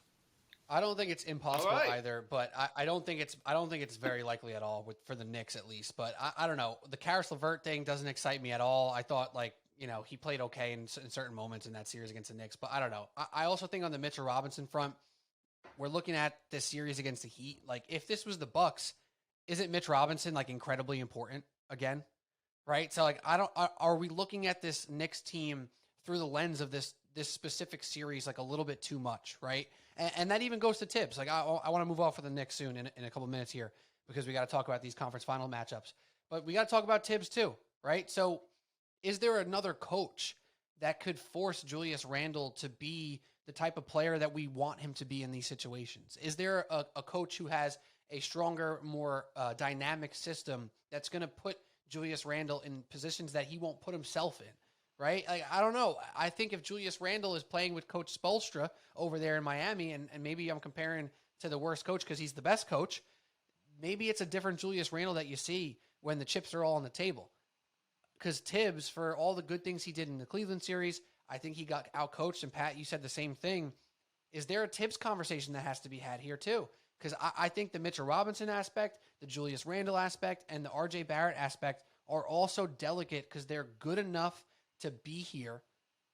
I don't think it's impossible either, but I don't think it's very likely at all for the Knicks at least. But I don't know. The Karis LeVert thing doesn't excite me at all. I thought he played okay in certain moments in that series against the Knicks, but I don't know. I also think on the Mitchell Robinson front, we're looking at this series against the Heat. Like, if this was the Bucks, isn't Mitch Robinson incredibly important again? Right? So are we looking at this Knicks team through the lens of this specific series a little bit too much, right? And that even goes to Tibbs. I want to move off for the Knicks soon in a couple minutes here because we got to talk about these conference final matchups. But we got to talk about Tibbs too, right? So is there another coach that could force Julius Randle to be the type of player that we want him to be in these situations? Is there a coach who has a stronger, more dynamic system that's going to put Julius Randle in positions that he won't put himself in? Right? I don't know. I think if Julius Randle is playing with Coach Spoelstra over there in Miami, and maybe I'm comparing to the worst coach because he's the best coach, maybe it's a different Julius Randle that you see when the chips are all on the table. Because Tibbs, for all the good things he did in the Cleveland series, I think he got outcoached. And Pat, you said the same thing. Is there a Tibbs conversation that has to be had here too? Because I think the Mitchell Robinson aspect, the Julius Randle aspect, and the RJ Barrett aspect are also delicate because they're good enough to be here,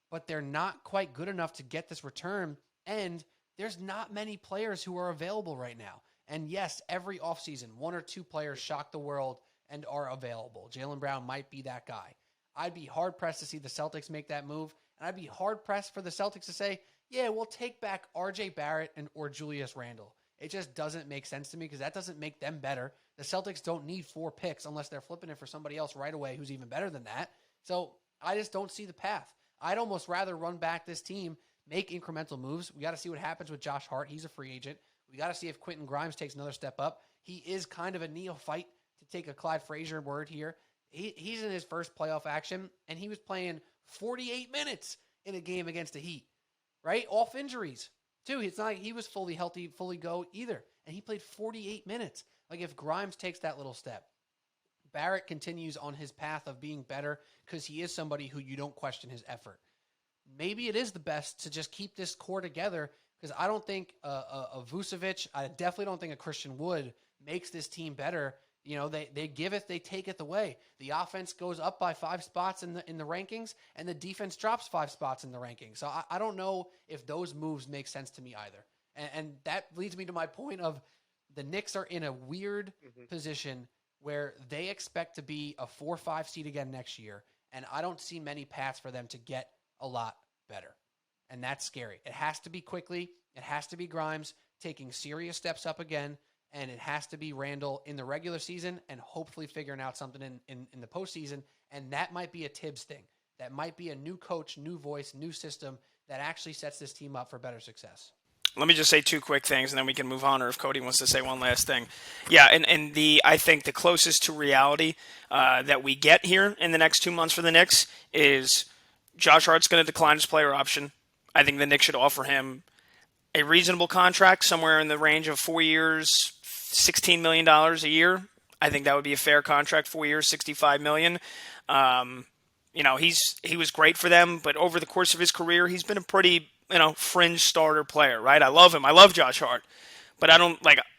but they're not quite good enough to get this return. And there's not many players who are available right now. And yes, every offseason, 1 or 2 players shock the world and are available. Jaylen Brown might be that guy. I'd be hard-pressed to see the Celtics make that move, and I'd be hard-pressed for the Celtics to say, yeah, we'll take back RJ Barrett or Julius Randle. It just doesn't make sense to me because that doesn't make them better. The Celtics don't need 4 picks unless they're flipping it for somebody else right away who's even better than that. So I just don't see the path. I'd almost rather run back this team, make incremental moves. We got to see what happens with Josh Hart. He's a free agent. We got to see if Quentin Grimes takes another step up. He is kind of a neophyte, to take a Clyde Frazier word here. He's in his first playoff action, and he was playing 48 minutes in a game against the Heat, right? Off injuries, too. It's not like he was fully healthy, fully go either. And he played 48 minutes. If Grimes takes that little step, Barrett continues on his path of being better because he is somebody who you don't question his effort. Maybe it is the best to just keep this core together because I don't think a Vucevic, I definitely don't think a Christian Wood makes this team better. They give it, they take it away. The offense goes up by 5 spots in the rankings, and the defense drops 5 spots in the rankings. So I don't know if those moves make sense to me either. And that leads me to my point of the Knicks are in a weird position where they expect to be a 4-5 seed again next year, and I don't see many paths for them to get a lot better. And that's scary. It has to be quickly. It has to be Grimes taking serious steps up again, and it has to be Randle in the regular season and hopefully figuring out something in the postseason, and that might be a Tibbs thing. That might be a new coach, new voice, new system that actually sets this team up for better success. let me just say two quick things, and then we can move on, or if Cody wants to say one last thing. Yeah, and I think the closest to reality that we get here in the next 2 months for the Knicks is Josh Hart's going to decline his player option. I think the Knicks should offer him a reasonable contract, somewhere in the range of 4 years, $16 million a year. I think that would be a fair contract, 4 years, $65 million. He was great for them, but over the course of his career, he's been a pretty, fringe starter player, right? I love him. I love Josh Hart. But I don't,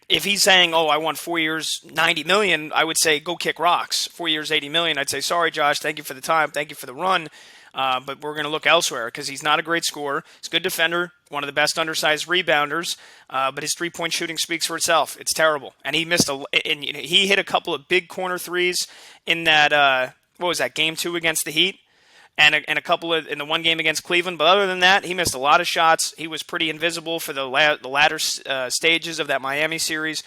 if he's saying, I want 4 years, $90 million, I would say, go kick rocks. 4 years, $80 million. I'd say, sorry, Josh, thank you for the time, thank you for the run, but we're going to look elsewhere because he's not a great scorer. He's a good defender, one of the best undersized rebounders, but his three-point shooting speaks for itself. It's terrible. And he he hit a couple of big corner threes in that, Game 2 against the Heat? And a couple in the one game against Cleveland. But other than that, he missed a lot of shots. He was pretty invisible for the latter stages of that Miami series.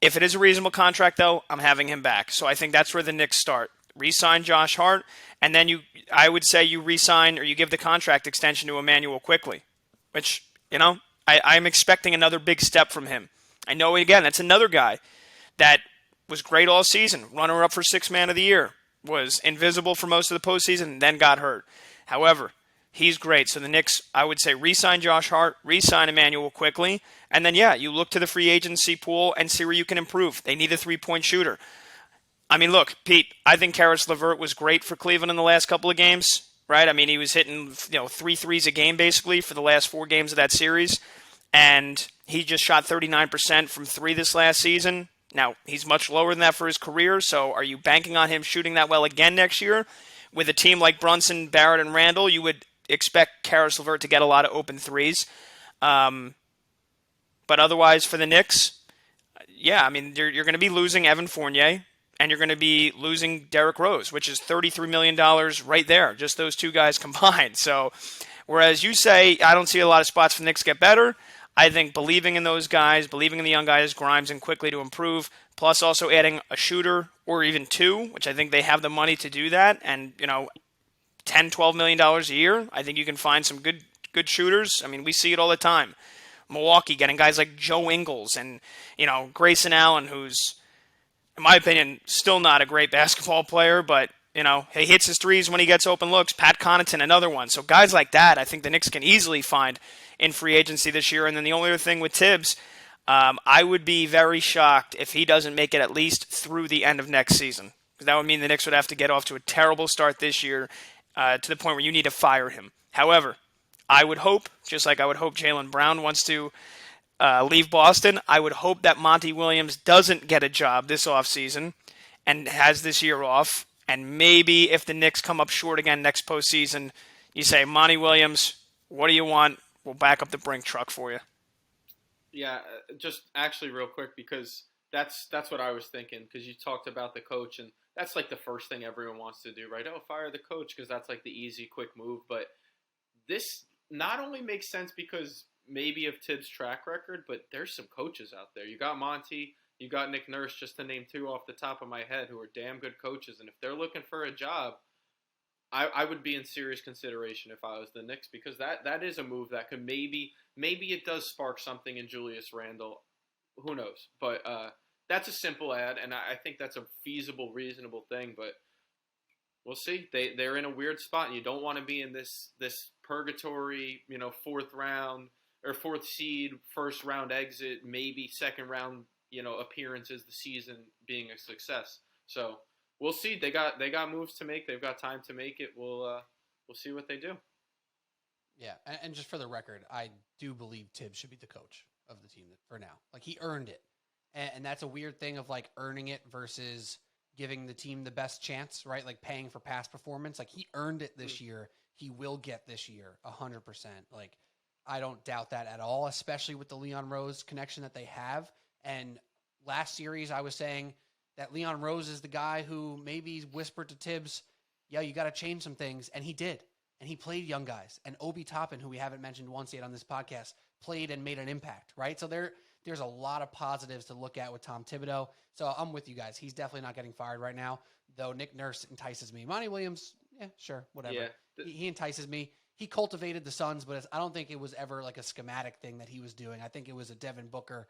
If it is a reasonable contract, though, I'm having him back. So I think that's where the Knicks start. Re-sign Josh Hart, and then I would say you re-sign or you give the contract extension to Emmanuel quickly, which, I'm expecting another big step from him. I know, again, that's another guy that was great all season, runner-up for Sixth Man of the Year, was invisible for most of the postseason, and then got hurt. However, he's great. So the Knicks, I would say, re-sign Josh Hart, re-sign Emmanuel quickly, and then, you look to the free agency pool and see where you can improve. They need a three-point shooter. I mean, look, Pete, I think Karis LeVert was great for Cleveland in the last couple of games, right? I mean, he was hitting, 3 threes a game, basically, for the last 4 games of that series, and he just shot 39% from 3 this last season. Now, he's much lower than that for his career, so are you banking on him shooting that well again next year? With a team like Brunson, Barrett, and Randle, you would expect Karis LeVert to get a lot of open threes. But otherwise, for the Knicks, you're going to be losing Evan Fournier, and you're going to be losing Derrick Rose, which is $33 million right there, just those two guys combined. So, whereas you say, I don't see a lot of spots for the Knicks get better, I think believing in those guys, believing in the young guys, Grimes and quickly to improve, plus also adding a shooter or even 2, which I think they have the money to do that, and, $10, $12 million a year, I think you can find some good shooters. I mean, we see it all the time. Milwaukee getting guys like Joe Ingles and, Grayson Allen, who's, in my opinion, still not a great basketball player, but, he hits his threes when he gets open looks. Pat Connaughton, another one. So guys like that, I think the Knicks can easily find in free agency this year. And then the only other thing with Tibbs, I would be very shocked if he doesn't make it at least through the end of next season. Because that would mean the Knicks would have to get off to a terrible start this year to the point where you need to fire him. However, I would hope, just like I would hope Jaylen Brown wants to leave Boston, I would hope that Monty Williams doesn't get a job this offseason and has this year off. And maybe if the Knicks come up short again next postseason, you say, Monty Williams, what do you want? We'll back up the Brink truck for you. Yeah, just actually real quick, because that's what I was thinking, because you talked about the coach, and that's like the first thing everyone wants to do, right? Oh, fire the coach, because that's like the easy, quick move. But this not only makes sense because maybe of Tibbs' track record, but there's some coaches out there. You got Monty, you got Nick Nurse, just to name 2 off the top of my head, who are damn good coaches. And if they're looking for a job, I would be in serious consideration if I was the Knicks, because that is a move that could maybe it does spark something in Julius Randle. Who knows? But that's a simple ad, and I think that's a feasible, reasonable thing. But we'll see. They're in a weird spot, and you don't want to be in this purgatory, 4th round or 4th seed, 1st round exit, maybe 2nd round, appearances, the season being a success. So we'll see. They got moves to make. They've got time to make it. We'll see what they do. Yeah, and just for the record, I do believe Tibbs should be the coach of the team for now. Like, he earned it, and that's a weird thing of like earning it versus giving the team the best chance, right? Like paying for past performance. Like, he earned it this year. He will get this year 100%. Like, I don't doubt that at all, especially with the Leon Rose connection that they have. And last series, I was saying that Leon Rose is the guy who maybe whispered to Tibbs, yeah, you got to change some things. And he did. And he played young guys. And Obi Toppin, who we haven't mentioned once yet on this podcast, played and made an impact, right? So there's a lot of positives to look at with Tom Thibodeau. So I'm with you guys. He's definitely not getting fired right now, though Nick Nurse entices me. Monty Williams, yeah, sure, whatever. Yeah. He entices me. he cultivated the Suns, but I don't think it was ever like a schematic thing that he was doing. I think it was a Devin Booker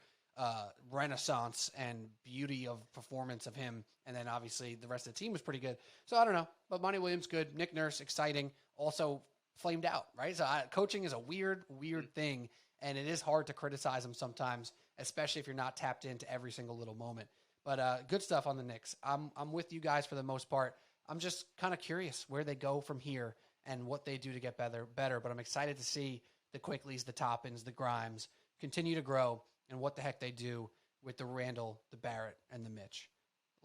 renaissance and beauty of performance of him. And then obviously the rest of the team was pretty good. So I don't know, but Monty Williams, good. Nick Nurse, exciting. Also flamed out, right? So coaching is a weird thing. And it is hard to criticize him sometimes, especially if you're not tapped into every single little moment. But good stuff on the Knicks. I'm with you guys for the most part. I'm just kind of curious where they go from here and what they do to get better. But I'm excited to see the Quickleys, the Toppins, the Grimes continue to grow and what the heck they do with the Randle, the Barrett, and the Mitch.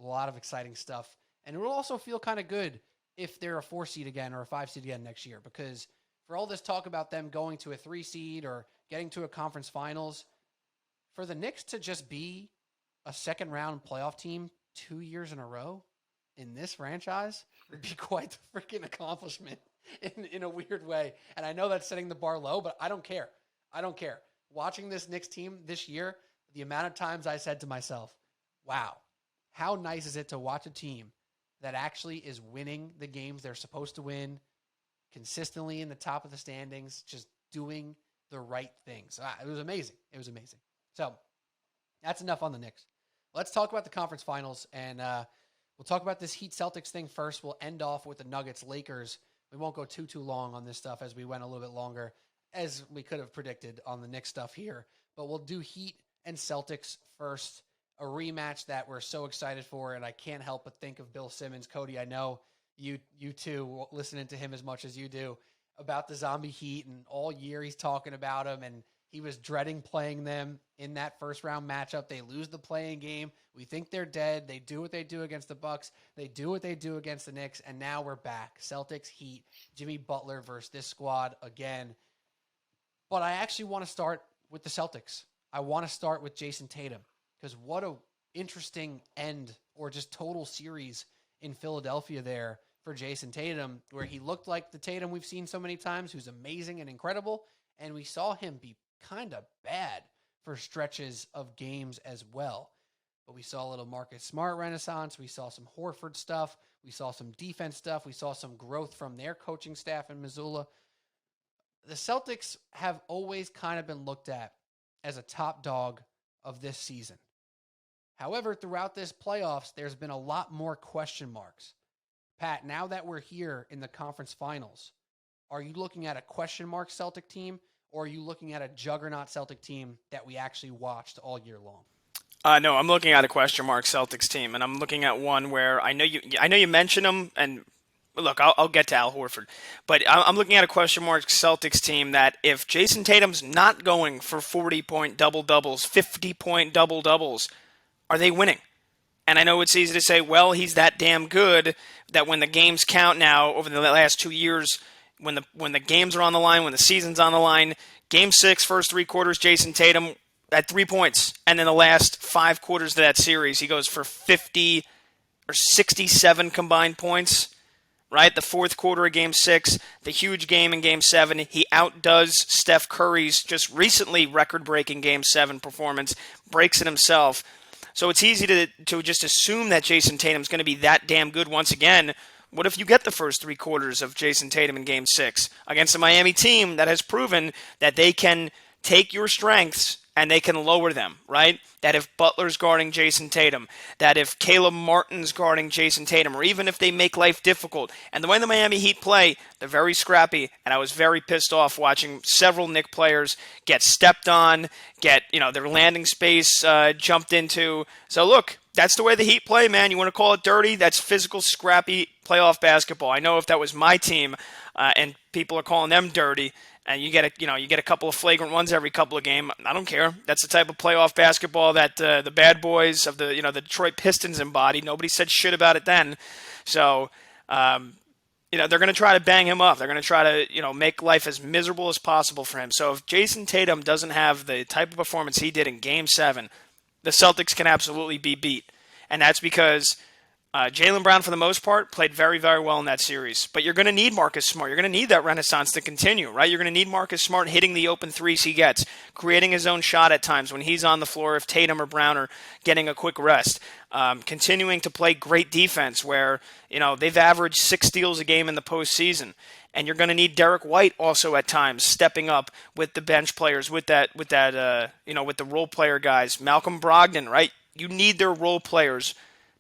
A lot of exciting stuff. And it will also feel kind of good if they're a 4 seed again or a 5 seed again next year, because for all this talk about them going to a 3 seed or getting to a conference finals, for the Knicks to just be a second round playoff team 2 years in a row in this franchise would be quite the freaking accomplishment in a weird way. And I know that's setting the bar low, but I don't care. Watching this Knicks team this year, the amount of times I said to myself, wow, how nice is it to watch a team that actually is winning the games they're supposed to win, consistently in the top of the standings, just doing the right things. It was amazing. So that's enough on the Knicks. Let's talk about the conference finals, and we'll talk about this Heat Celtics thing first. We'll end off with the Nuggets Lakers. We won't go too long on this stuff as we went a little bit longer, as we could have predicted on the Knicks stuff here. But we'll do Heat and Celtics first, a rematch that we're so excited for, and I can't help but think of Bill Simmons. Cody, I know you too, listening to him as much as you do, about the Zombie Heat, and all year he's talking about them, and he was dreading playing them in that first round matchup. They lose the playing game. We think they're dead. They do what they do against the Bucks. They do what they do against the Knicks, and now we're back. Celtics, Heat, Jimmy Butler versus this squad again. But I actually want to start with the Celtics. I want to start with Jason Tatum, because what a interesting end or just total series in Philadelphia there for Jason Tatum, where he looked like the Tatum we've seen so many times, who's amazing and incredible, and we saw him be kind of bad for stretches of games as well. But we saw a little Marcus Smart renaissance. We saw some Horford stuff. We saw some defense stuff. We saw some growth from their coaching staff in Missoula. The Celtics have always kind of been looked at as a top dog of this season. However, throughout this playoffs, there's been a lot more question marks. Pat, now that we're here in the conference finals, are you looking at a question mark Celtic team, or are you looking at a juggernaut Celtic team that we actually watched all year long? No, I'm looking at a question mark Celtics team, and I'm looking at one where I know you mentioned them, and look, I'll get to Al Horford, but I'm looking at a question mark Celtics team that if Jason Tatum's not going for 40-point double-doubles, 50-point double-doubles, are they winning? And I know it's easy to say, well, he's that damn good that when the games count now over the last 2 years, when the games are on the line, when the season's on the line, Game 6, first 3 quarters, Jason Tatum at 3 points. And in the last 5 quarters of that series, he goes for 50 or 67 combined points, right? The fourth quarter of Game 6, the huge game in Game 7, he outdoes Steph Curry's just recently record-breaking Game 7 performance, breaks it himself. So it's easy to just assume that Jason Tatum's going to be that damn good once again. What if you get the first 3 quarters of Jason Tatum in Game 6 against a Miami team that has proven that they can take your strengths and they can lower them, right? That if Butler's guarding Jason Tatum, that if Caleb Martin's guarding Jason Tatum, or even if they make life difficult. And the way the Miami Heat play, they're very scrappy, and I was very pissed off watching several Knicks players get stepped on, get their landing space jumped into. So look, that's the way the Heat play, man. You want to call it dirty? That's physical, scrappy playoff basketball. I know if that was my team and people are calling them dirty, and you get a couple of flagrant ones every couple of games, I don't care. That's the type of playoff basketball that the bad boys of the Detroit Pistons embody. Nobody said shit about it then. So they're going to try to bang him up. They're going to try to make life as miserable as possible for him. So if Jason Tatum doesn't have the type of performance he did in Game 7, the Celtics can absolutely be beat. And that's because Jaylen Brown, for the most part, played very, very well in that series. But you're going to need Marcus Smart. You're going to need that renaissance to continue, right? You're going to need Marcus Smart hitting the open threes he gets, creating his own shot at times when he's on the floor if Tatum or Brown are getting a quick rest. Continuing to play great defense where, they've averaged 6 steals a game in the postseason. And you're going to need Derek White also at times stepping up with the bench players, with the role player guys. Malcolm Brogdon, right? You need their role players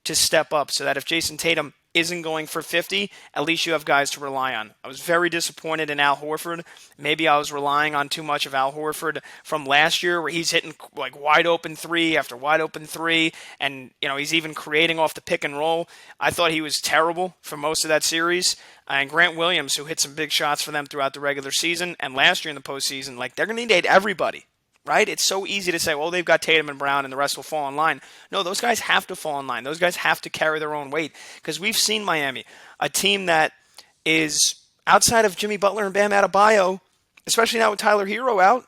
to step up so that if Jason Tatum isn't going for 50, at least you have guys to rely on. I was very disappointed in Al Horford. Maybe I was relying on too much of Al Horford from last year where he's hitting like wide open 3 after wide open 3 and he's even creating off the pick and roll. I thought he was terrible for most of that series. And Grant Williams, who hit some big shots for them throughout the regular season and last year in the postseason, like they're going to need everybody. Right? It's so easy to say, well, they've got Tatum and Brown and the rest will fall in line. No, those guys have to fall in line. Those guys have to carry their own weight because we've seen Miami, a team that is outside of Jimmy Butler and Bam Adebayo, especially now with Tyler Hero out,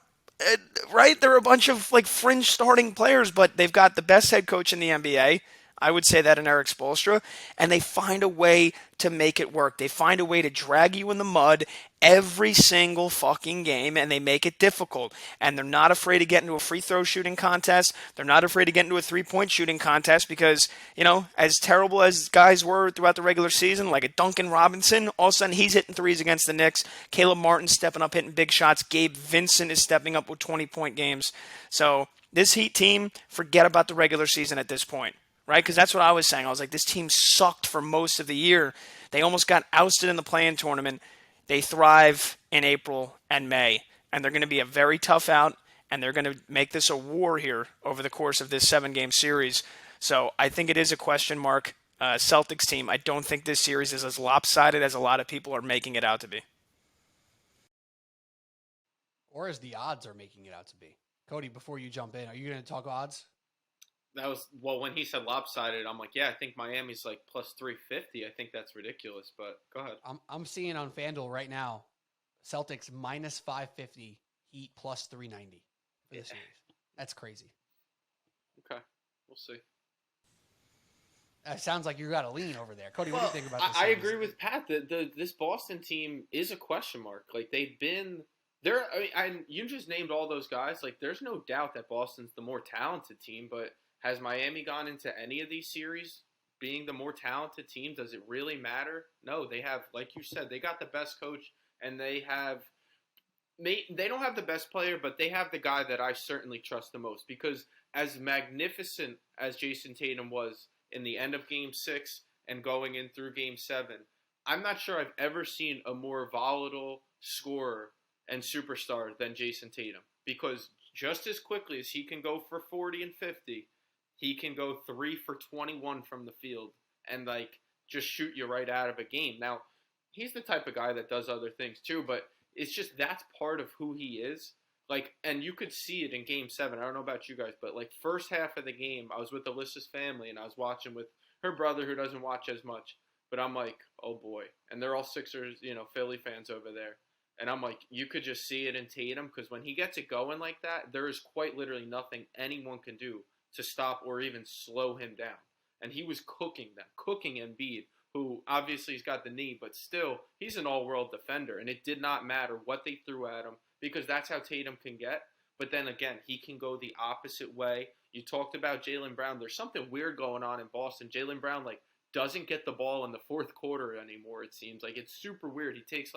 right? They're a bunch of like fringe starting players, but they've got the best head coach in the NBA. I would say that in Eric Spoelstra, and they find a way to make it work. They find a way to drag you in the mud every single fucking game, and they make it difficult. And they're not afraid to get into a free throw shooting contest. They're not afraid to get into a three-point shooting contest because, as terrible as guys were throughout the regular season, like a Duncan Robinson, all of a sudden he's hitting threes against the Knicks. Caleb Martin's stepping up, hitting big shots. Gabe Vincent is stepping up with 20-point games. So this Heat team, forget about the regular season at this point. Right? Because that's what I was saying. I was like, this team sucked for most of the year. They almost got ousted in the play-in tournament. They thrive in April and May, and they're going to be a very tough out, and they're going to make this a war here over the course of this 7-game series. So I think it is a question mark. Celtics team, I don't think this series is as lopsided as a lot of people are making it out to be. Or as the odds are making it out to be. Cody, before you jump in, are you going to talk odds? That was, when he said lopsided, I'm like, yeah, I think Miami's like plus 350. I think that's ridiculous, but go ahead. I'm seeing on FanDuel right now, Celtics minus 550, Heat plus 390 for the series. That's crazy. Okay, we'll see. It sounds like you got a lean over there. Cody, what do you think about this? I agree with Pat. This Boston team is a question mark. Like, they've been there. You just named all those guys. Like, there's no doubt that Boston's the more talented team, but has Miami gone into any of these series being the more talented team? Does it really matter? No, they have, like you said, they got the best coach, and they don't have the best player, but they have the guy that I certainly trust the most. Because as magnificent as Jason Tatum was in the end of Game 6 and going in through Game 7, I'm not sure I've ever seen a more volatile scorer and superstar than Jason Tatum. Because just as quickly as he can go for 40 and 50, he can go 3 for 21 from the field and just shoot you right out of a game. Now, he's the type of guy that does other things too, but it's just that's part of who he is. And you could see it in Game 7. I don't know about you guys, but first half of the game, I was with Alyssa's family and I was watching with her brother who doesn't watch as much. But I'm like, oh boy. And they're all Sixers, Philly fans over there. And I'm like, you could just see it in Tatum because when he gets it going like that, there is quite literally nothing anyone can do to stop or even slow him down. And he was cooking Embiid, who obviously he's got the knee, but still, he's an all-world defender. And it did not matter what they threw at him because that's how Tatum can get. But then again, he can go the opposite way. You talked about Jaylen Brown. There's something weird going on in Boston. Jaylen Brown, doesn't get the ball in the fourth quarter anymore, it seems. It's super weird. He takes,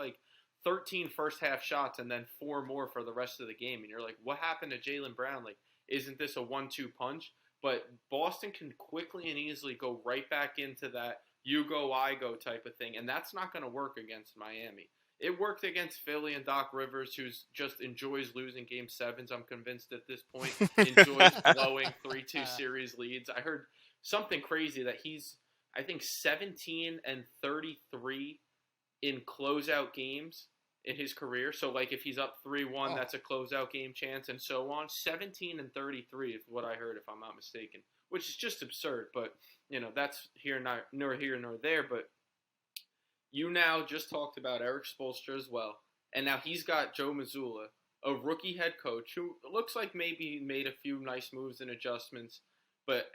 13 first-half shots and then 4 more for the rest of the game. And you're like, what happened to Jaylen Brown? Isn't this a 1-2 punch? But Boston can quickly and easily go right back into that you go, I go type of thing. And that's not going to work against Miami. It worked against Philly and Doc Rivers, who just enjoys losing Game 7s, I'm convinced at this point. Enjoys blowing 3-2 series leads. I heard something crazy that he's, I think, 17 and 33 in closeout games in his career. So, if he's up 3-1, that's a closeout game chance and so on. 17 and 33 is what I heard, if I'm not mistaken, which is just absurd. But, that's nor here nor there. But you now just talked about Eric Spoelstra as well. And now he's got Joe Mazzulla, a rookie head coach who looks like maybe made a few nice moves and adjustments. But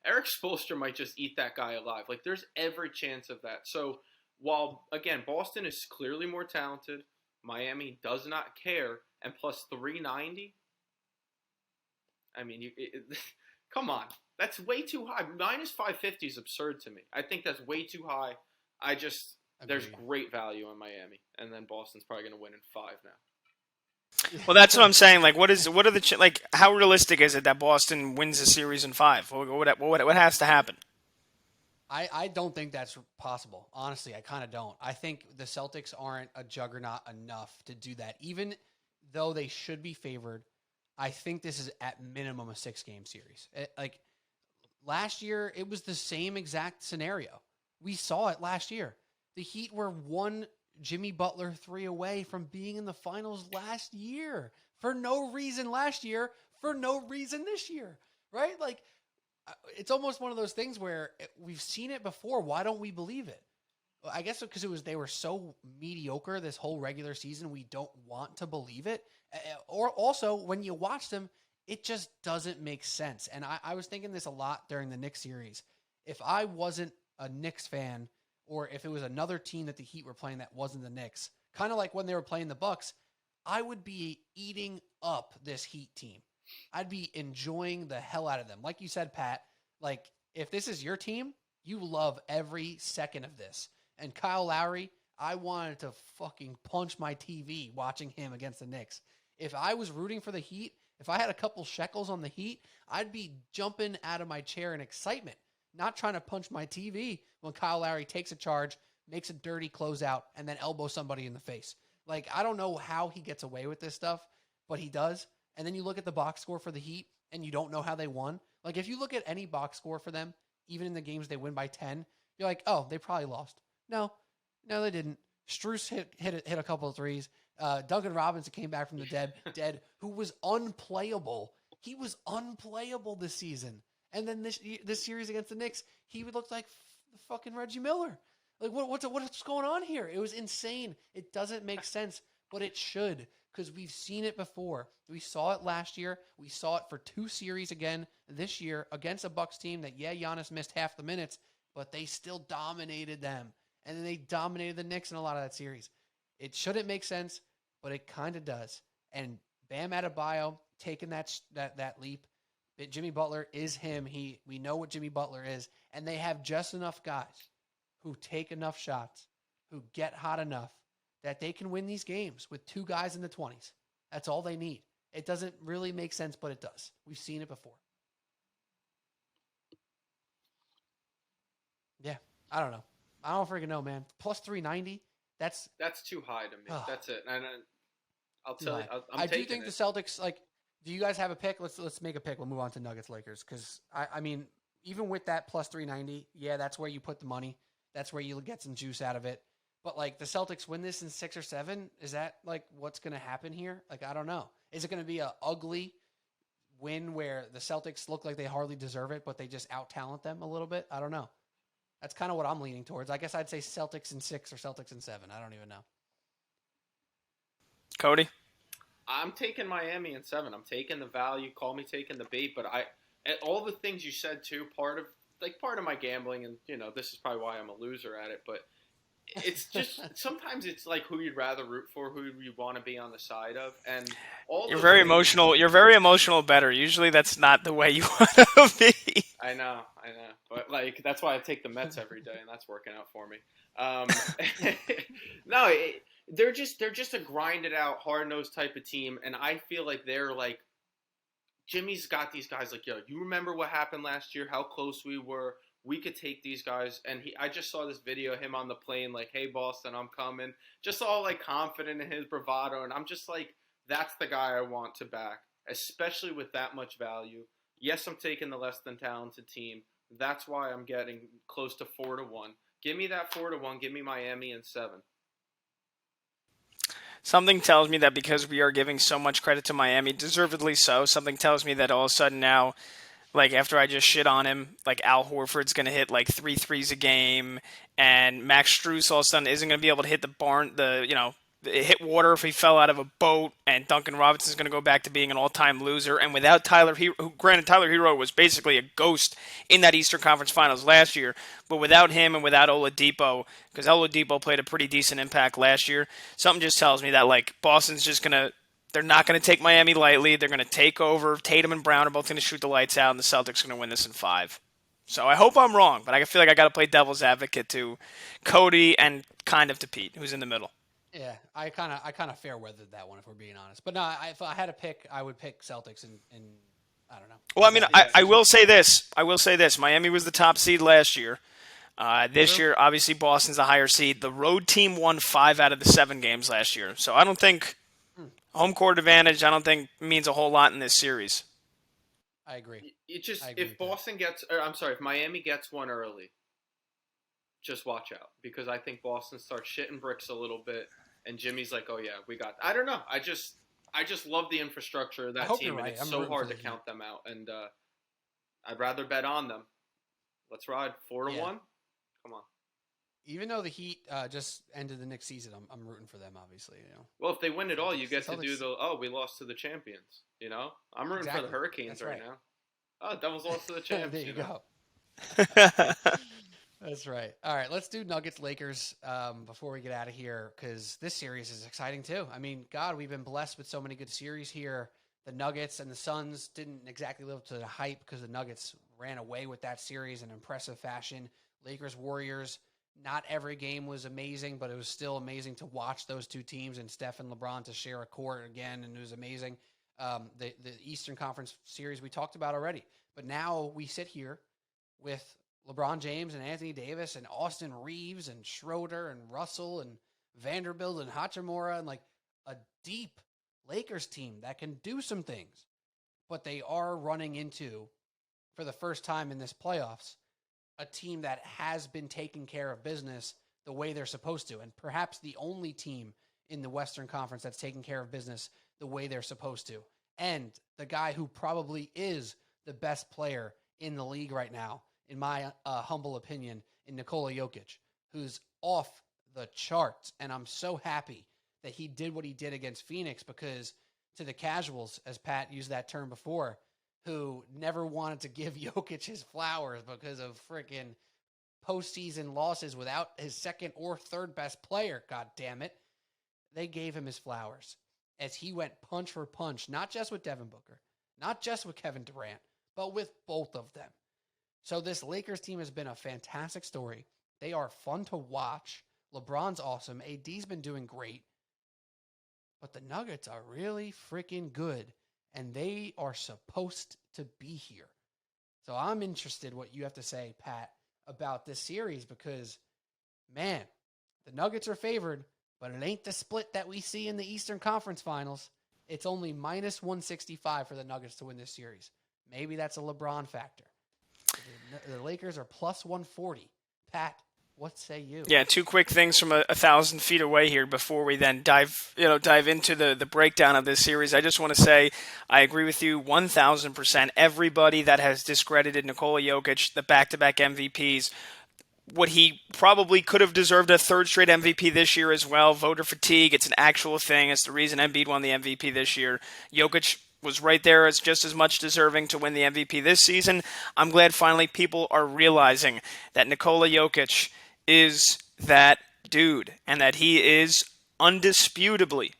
Eric Spoelstra might just eat that guy alive. Like, there's every chance of that. So, while, again, Boston is clearly more talented, Miami does not care, and plus 390, I mean, come on. That's way too high. Minus 550 is absurd to me. I think that's way too high. There's great value in Miami, and then Boston's probably going to win in 5 now. Well, that's what I'm saying. Like, how realistic is it that Boston wins the series in 5? What has to happen? I don't think that's possible. Honestly, I kind of don't. I think the Celtics aren't a juggernaut enough to do that. Even though they should be favored, I think this is at minimum a 6-game series. Last year, it was the same exact scenario. We saw it last year. The Heat were one Jimmy Butler 3 away from being in the finals last year. For no reason last year, for no reason this year. Right? Like, it's almost one of those things where we've seen it before. Why don't we believe it? I guess because they were so mediocre this whole regular season, we don't want to believe it. Or also, when you watch them, it just doesn't make sense. And I was thinking this a lot during the Knicks series. If I wasn't a Knicks fan, or if it was another team that the Heat were playing that wasn't the Knicks, kind of like when they were playing the Bucks, I would be eating up this Heat team. I'd be enjoying the hell out of them. Like you said, Pat, like if this is your team, you love every second of this. And Kyle Lowry, I wanted to fucking punch my TV watching him against the Knicks. If I was rooting for the Heat, if I had a couple shekels on the Heat, I'd be jumping out of my chair in excitement, not trying to punch my TV when Kyle Lowry takes a charge, makes a dirty closeout, and then elbows somebody in the face. Like, I don't know how he gets away with this stuff, but he does. And then you look at the box score for the Heat, and you don't know how they won. Like, if you look at any box score for them, even in the games they win by 10, you're like, oh, they probably lost. No, they didn't. Strus hit a couple of threes. Duncan Robinson came back from the dead, who was unplayable. He was unplayable this season. And then this series against the Knicks, he would look like fucking Reggie Miller. Like, what's going on here? It was insane. It doesn't make sense, but it should, because we've seen it before. We saw it last year. We saw it for 2 series again this year against a Bucks team that, Giannis missed half the minutes, but they still dominated them. And then they dominated the Knicks in a lot of that series. It shouldn't make sense, but it kind of does. And Bam Adebayo taking that leap. Jimmy Butler is him. We know what Jimmy Butler is. And they have just enough guys who take enough shots, who get hot enough that they can win these games with 2 guys in the 20s. That's all they need. It doesn't really make sense, but it does. We've seen it before. Yeah, I don't know. I don't freaking know, man. Plus 390, that's too high to me. That's it. And I'll tell you, I do think the Celtics, like, do you guys have a pick? Let's make a pick. We'll move on to Nuggets Lakers, because I mean, even with that plus 390, yeah, that's where you put the money. That's where you get some juice out of it. But like the Celtics win this in 6 or 7, is that like what's going to happen here? Like, I don't know. Is it going to be a ugly win where the Celtics look like they hardly deserve it, but they just out-talent them a little bit? I don't know. That's kind of what I'm leaning towards. I guess I'd say Celtics in 6 or Celtics in 7. I don't even know. Cody? I'm taking Miami in 7. I'm taking the value. Call me taking the bait, but and all the things you said too, part of my gambling, and this is probably why I'm a loser at it, but it's just sometimes it's like who you'd rather root for, who you want to be on the side of, and you're very emotional. You're very emotional bettor. Usually that's not the way you want to be. I know, but like that's why I take the Mets every day, and that's working out for me. No, they're just a grinded out, hard nosed type of team, and I feel like they're like Jimmy's got these guys like, yo, you remember what happened last year? How close we were. We could take these guys, and I just saw this video of him on the plane, like, hey, Boston, I'm coming. Just all, like, confident in his bravado, and I'm just like, that's the guy I want to back, especially with that much value. Yes, I'm taking the less than talented team. That's why I'm getting close to 4-1. Give me that 4-1. Give me Miami in 7. Something tells me that because we are giving so much credit to Miami, deservedly so, something tells me that all of a sudden now, like, after I just shit on him, like, Al Horford's going to hit, like, 3 threes a game, and Max Strus all of a sudden isn't going to be able to hit the hit water if he fell out of a boat, and Duncan Robinson's going to go back to being an all-time loser. And without Tyler Hero, granted, Tyler Hero was basically a ghost in that Eastern Conference Finals last year, but without him and without Oladipo, because Oladipo played a pretty decent impact last year, something just tells me that, like, Boston's just going to, they're not going to take Miami lightly. They're going to take over. Tatum and Brown are both going to shoot the lights out, and the Celtics are going to win this in 5. So I hope I'm wrong, but I feel like I got to play devil's advocate to Cody and kind of to Pete, who's in the middle. Yeah, I kind of fair weathered that one, if we're being honest. But no, if I had to pick, I would pick Celtics, and I don't know. Well, I mean, I will say this. Miami was the top seed last year. This year, obviously, Boston's a higher seed. The road team won 5 out of the 7 games last year. So I don't think home court advantage, I don't think, means a whole lot in this series. I agree. If Miami gets one early, just watch out, because I think Boston starts shitting bricks a little bit, and Jimmy's like, "Oh yeah, we got." I don't know. I just love the infrastructure of that team, and it's so hard to count them out. And I'd rather bet on them. Let's ride 4-1. Come on. Even though the Heat just ended the Knicks season, I'm rooting for them, obviously. You know. Well, if they win it all, you get to do we lost to the champions. You know, I'm rooting for the Hurricanes right now. Oh, Devils lost to the champs. There you go. That's right. All right, let's do Nuggets Lakers before we get out of here, because this series is exciting too. I mean, God, we've been blessed with so many good series here. The Nuggets and the Suns didn't exactly live up to the hype because the Nuggets ran away with that series in impressive fashion. Lakers Warriors, not every game was amazing, but it was still amazing to watch those two teams and Steph and LeBron to share a court again, and it was amazing. The Eastern Conference series we talked about already, but now we sit here with LeBron James and Anthony Davis and Austin Reeves and Schroeder and Russell and Vanderbilt and Hachimura and like a deep Lakers team that can do some things. But they are running into, for the first time in this playoffs, a team that has been taking care of business the way they're supposed to. And perhaps the only team in the Western Conference that's taking care of business the way they're supposed to. And the guy who probably is the best player in the league right now, in my humble opinion, in Nikola Jokic, who's off the charts. And I'm so happy that he did what he did against Phoenix, because to the casuals, as Pat used that term before, who never wanted to give Jokic his flowers because of freaking postseason losses without his second or third best player, god damn it, they gave him his flowers as he went punch for punch, not just with Devin Booker, not just with Kevin Durant, but with both of them. So this Lakers team has been a fantastic story. They are fun to watch. LeBron's awesome. AD's been doing great. But the Nuggets are really freaking good, and they are supposed to be here. So I'm interested what you have to say, Pat, about this series, because, man, the Nuggets are favored, but it ain't the split that we see in the Eastern Conference Finals. It's only minus 165 for the Nuggets to win this series. Maybe that's a LeBron factor. The Lakers are plus 140. Pat, what say you? Yeah, 2 quick things from 1,000 feet away here before we then dive into the breakdown of this series. I just want to say I agree with you 1,000%. Everybody that has discredited Nikola Jokic, the back-to-back MVPs, what he probably could have deserved a 3rd straight MVP this year as well. Voter fatigue, it's an actual thing. It's the reason Embiid won the MVP this year. Jokic was right there as just as much deserving to win the MVP this season. I'm glad finally people are realizing that Nikola Jokic is that dude, and that he is indisputably,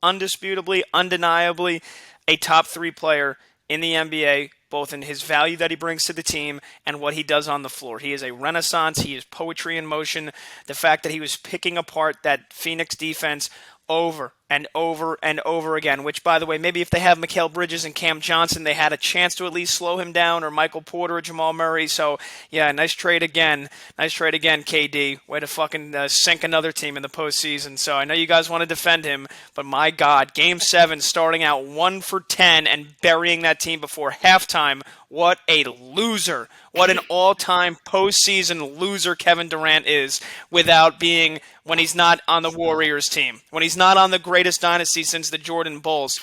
undeniably a top 3 player in the NBA, both in his value that he brings to the team and what he does on the floor. He is a renaissance. He is poetry in motion. The fact that he was picking apart that Phoenix defense over and over and over again, which, by the way, maybe if they have Mikal Bridges and Cam Johnson, they had a chance to at least slow him down, or Michael Porter or Jamal Murray. So, yeah, nice trade again, KD. Way to fucking sink another team in the postseason. So I know you guys want to defend him, but my God, Game 7 starting out 1 for 10 and burying that team before halftime. What a loser. What an all-time postseason loser Kevin Durant is without being, when he's not on the Warriors team, when he's not on the greatest dynasty since the Jordan Bulls.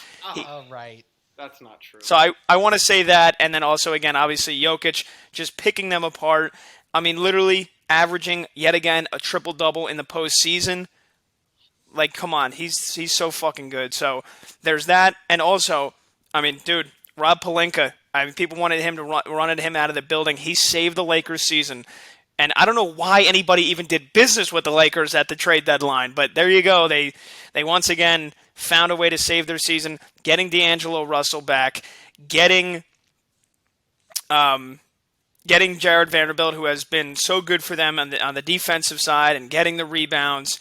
Right. That's not true. So I want to say that, and then also, again, obviously Jokic just picking them apart. I mean, literally averaging, yet again, a triple-double in the postseason. Like, come on, he's so fucking good. So there's that, and also, I mean, dude, Rob Pelinka. I mean, people wanted him to run him out of the building. He saved the Lakers season. And I don't know why anybody even did business with the Lakers at the trade deadline, but there you go. They once again found a way to save their season, getting D'Angelo Russell back, getting Jared Vanderbilt, who has been so good for them on the defensive side, and getting the rebounds.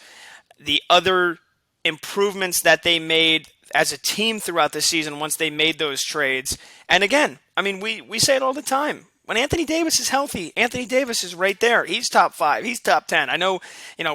The other improvements that they made as a team throughout the season once they made those trades. And again, I mean, we say it all the time. When Anthony Davis is healthy, Anthony Davis is right there. He's top 5. He's top 10. I know,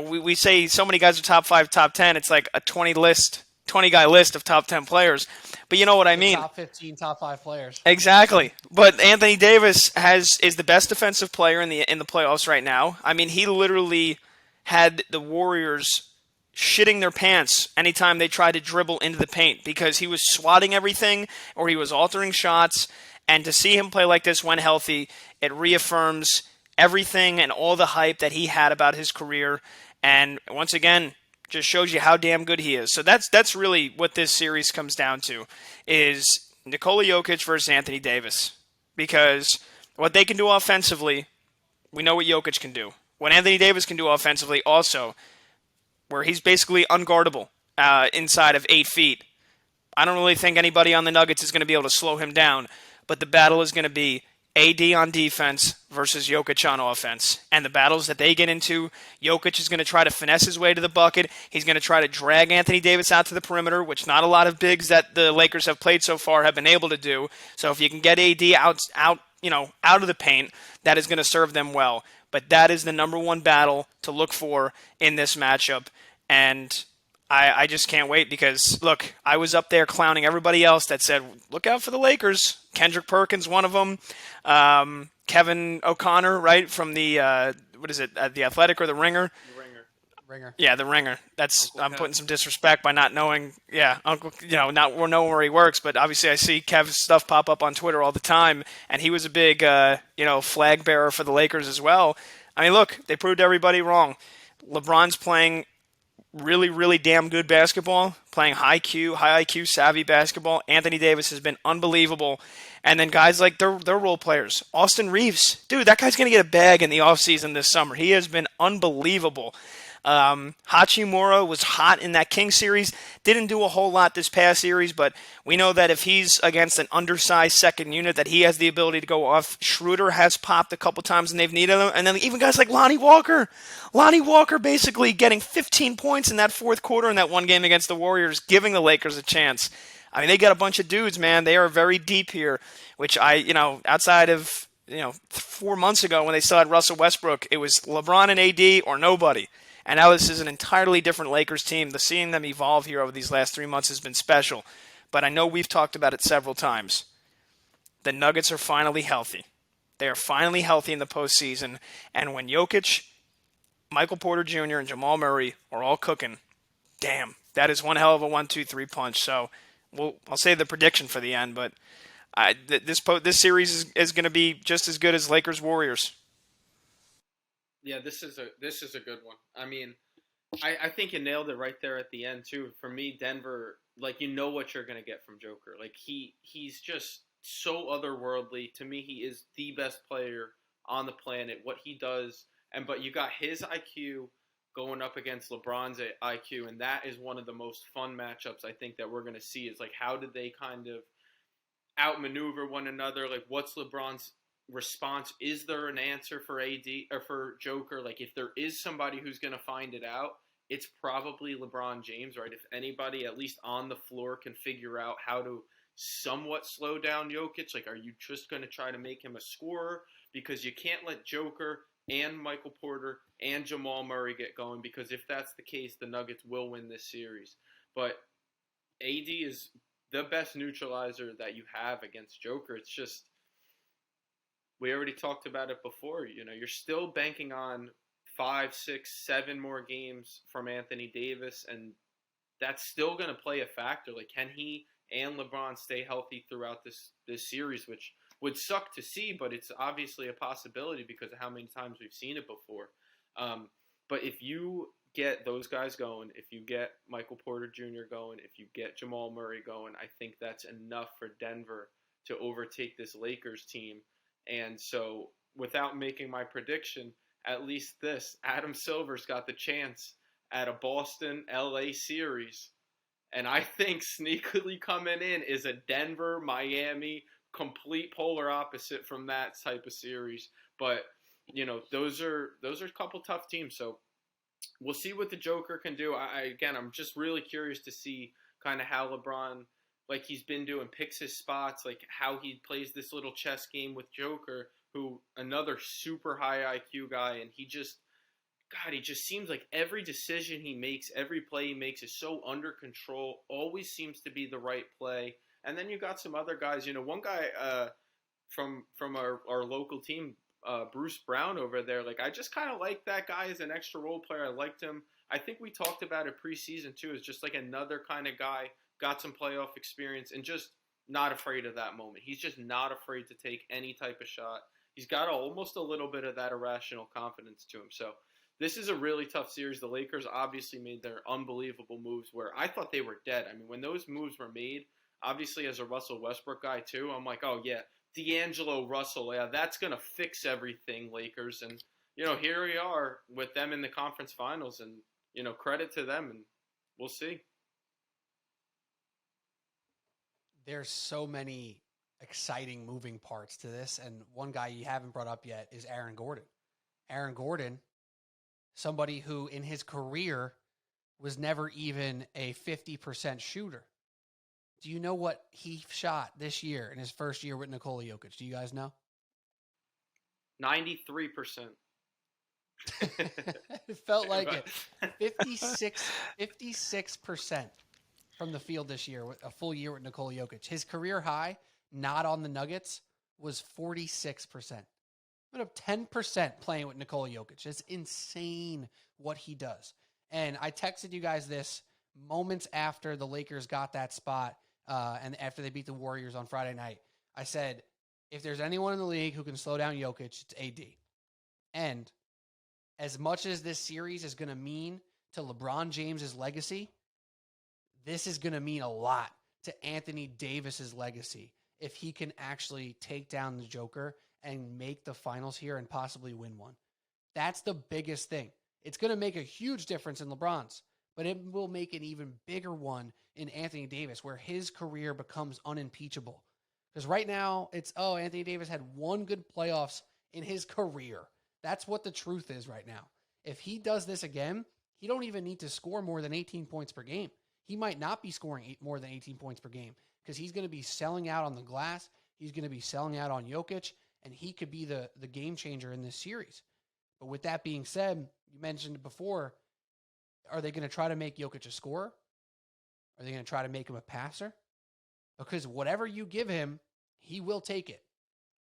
we say so many guys are top 5, top 10. It's like a 20-guy list of top 10 players. But you know what I mean. Top 15, top 5 players. Exactly. But Anthony Davis is the best defensive player in the playoffs right now. I mean, he literally had the Warriors shitting their pants anytime they tried to dribble into the paint because he was swatting everything or he was altering shots. And to see him play like this when healthy, it reaffirms everything and all the hype that he had about his career. And once again, just shows you how damn good he is. So that's really what this series comes down to, is Nikola Jokic versus Anthony Davis. Because what they can do offensively, we know what Jokic can do. What Anthony Davis can do offensively also, where he's basically unguardable inside of 8 feet. I don't really think anybody on the Nuggets is going to be able to slow him down. But the battle is going to be AD on defense versus Jokic on offense. And the battles that they get into, Jokic is going to try to finesse his way to the bucket. He's going to try to drag Anthony Davis out to the perimeter, which not a lot of bigs that the Lakers have played so far have been able to do. So if you can get AD out of the paint, that is going to serve them well. But that is the number one battle to look for in this matchup. And I just can't wait because, look, I was up there clowning everybody else that said, look out for the Lakers. Kendrick Perkins, one of them. Kevin O'Connor, right, from the, The Athletic or The Ringer? Ringer. Yeah, The Ringer. I'm putting some disrespect by not knowing, Uncle, not knowing where he works, but obviously I see Kev's stuff pop up on Twitter all the time, and he was a big, flag bearer for the Lakers as well. I mean, look, they proved everybody wrong. LeBron's playing really, really damn good basketball, playing high IQ, savvy basketball. Anthony Davis has been unbelievable. And then guys like their role players. Austin Reeves. Dude, that guy's going to get a bag in the offseason this summer. He has been unbelievable. Hachimura was hot in that Kings series. Didn't do a whole lot this past series, but we know that if he's against an undersized second unit, that he has the ability to go off. Schroeder has popped a couple times and they've needed him. And then even guys like Lonnie Walker. Lonnie Walker basically getting 15 points in that fourth quarter in that one game against the Warriors, giving the Lakers a chance. I mean, they got a bunch of dudes, man. They are very deep here, which outside of, 4 months ago when they still had Russell Westbrook, it was LeBron and AD or nobody. And now this is an entirely different Lakers team. Seeing them evolve here over these last 3 months has been special. But I know we've talked about it several times. The Nuggets are finally healthy. They are finally healthy in the postseason. And when Jokic, Michael Porter Jr., and Jamal Murray are all cooking, damn, that is one hell of a 1-2-3 punch. So I'll say the prediction for the end, but this series is going to be just as good as Lakers-Warriors. Yeah, this is a good one. I mean, I think you nailed it right there at the end too. For me, Denver, what you're gonna get from Joker. Like he's just so otherworldly. To me, he is the best player on the planet. What he does, but you got his IQ going up against LeBron's IQ, and that is one of the most fun matchups I think that we're gonna see. Is like how did they kind of outmaneuver one another? Like what's LeBron's response? Is there an answer for AD or for Joker? Like if there is somebody who's going to find it out, it's probably LeBron James, right? If anybody at least on the floor can figure out how to somewhat slow down Jokic, like are you just going to try to make him a scorer? Because you can't let Joker and Michael Porter and Jamal Murray get going, because if that's the case, the Nuggets will win this series. But AD is the best neutralizer that you have against Joker. It's just, we already talked about it before. You're still banking on 5, 6, 7 more games from Anthony Davis, and that's still going to play a factor. Like, can he and LeBron stay healthy throughout this series, which would suck to see, but it's obviously a possibility because of how many times we've seen it before. But if you get those guys going, if you get Michael Porter Jr. going, if you get Jamal Murray going, I think that's enough for Denver to overtake this Lakers team. And so without making my prediction, at least this, Adam Silver's got the chance at a Boston-LA series. And I think sneakily coming in is a Denver-Miami, complete polar opposite from that type of series. But, you know, those are a couple tough teams. So we'll see what the Joker can do. I'm just really curious to see kind of how LeBron, like he's been doing, picks his spots, like how he plays this little chess game with Joker, who another super high IQ guy, and he just seems like every decision he makes, every play he makes is so under control, always seems to be the right play. And then you got some other guys, you know, one guy from our local team, Bruce Brown over there, like I just kind of like that guy as an extra role player. I liked him. I think we talked about it preseason too, as just like another kind of guy, got some playoff experience and just not afraid of that moment. He's just not afraid to take any type of shot. He's got almost a little bit of that irrational confidence to him. So this is a really tough series. The Lakers obviously made their unbelievable moves where I thought they were dead. I mean, when those moves were made, obviously as a Russell Westbrook guy too, I'm like, oh yeah, D'Angelo Russell, yeah, that's going to fix everything, Lakers. And, you know, here we are with them in the conference finals and, you know, credit to them, and we'll see. There's so many exciting moving parts to this, and one guy you haven't brought up yet is Aaron Gordon. Aaron Gordon, somebody who in his career was never even a 50% shooter. Do you know what he shot this year in his first year with Nikola Jokic? Do you guys know? 93%. It felt like it. 56% from the field this year, a full year with Nikola Jokic. His career high, not on the Nuggets, was 46%. Went up 10% playing with Nikola Jokic. It's insane what he does. And I texted you guys this moments after the Lakers got that spot and after they beat the Warriors on Friday night. I said, if there's anyone in the league who can slow down Jokic, it's AD. And as much as this series is going to mean to LeBron James's legacy, this is going to mean a lot to Anthony Davis's legacy if he can actually take down the Joker and make the finals here and possibly win one. That's the biggest thing. It's going to make a huge difference in LeBron's, but it will make an even bigger one in Anthony Davis, where his career becomes unimpeachable. Because right now, it's, Anthony Davis had one good playoffs in his career. That's what the truth is right now. If he does this again, he don't even need to score more than 18 points per game. He might not be scoring more than 18 points per game because he's going to be selling out on the glass. He's going to be selling out on Jokic, and he could be the game changer in this series. But with that being said, you mentioned it before, are they going to try to make Jokic a scorer? Are they going to try to make him a passer? Because whatever you give him, he will take it.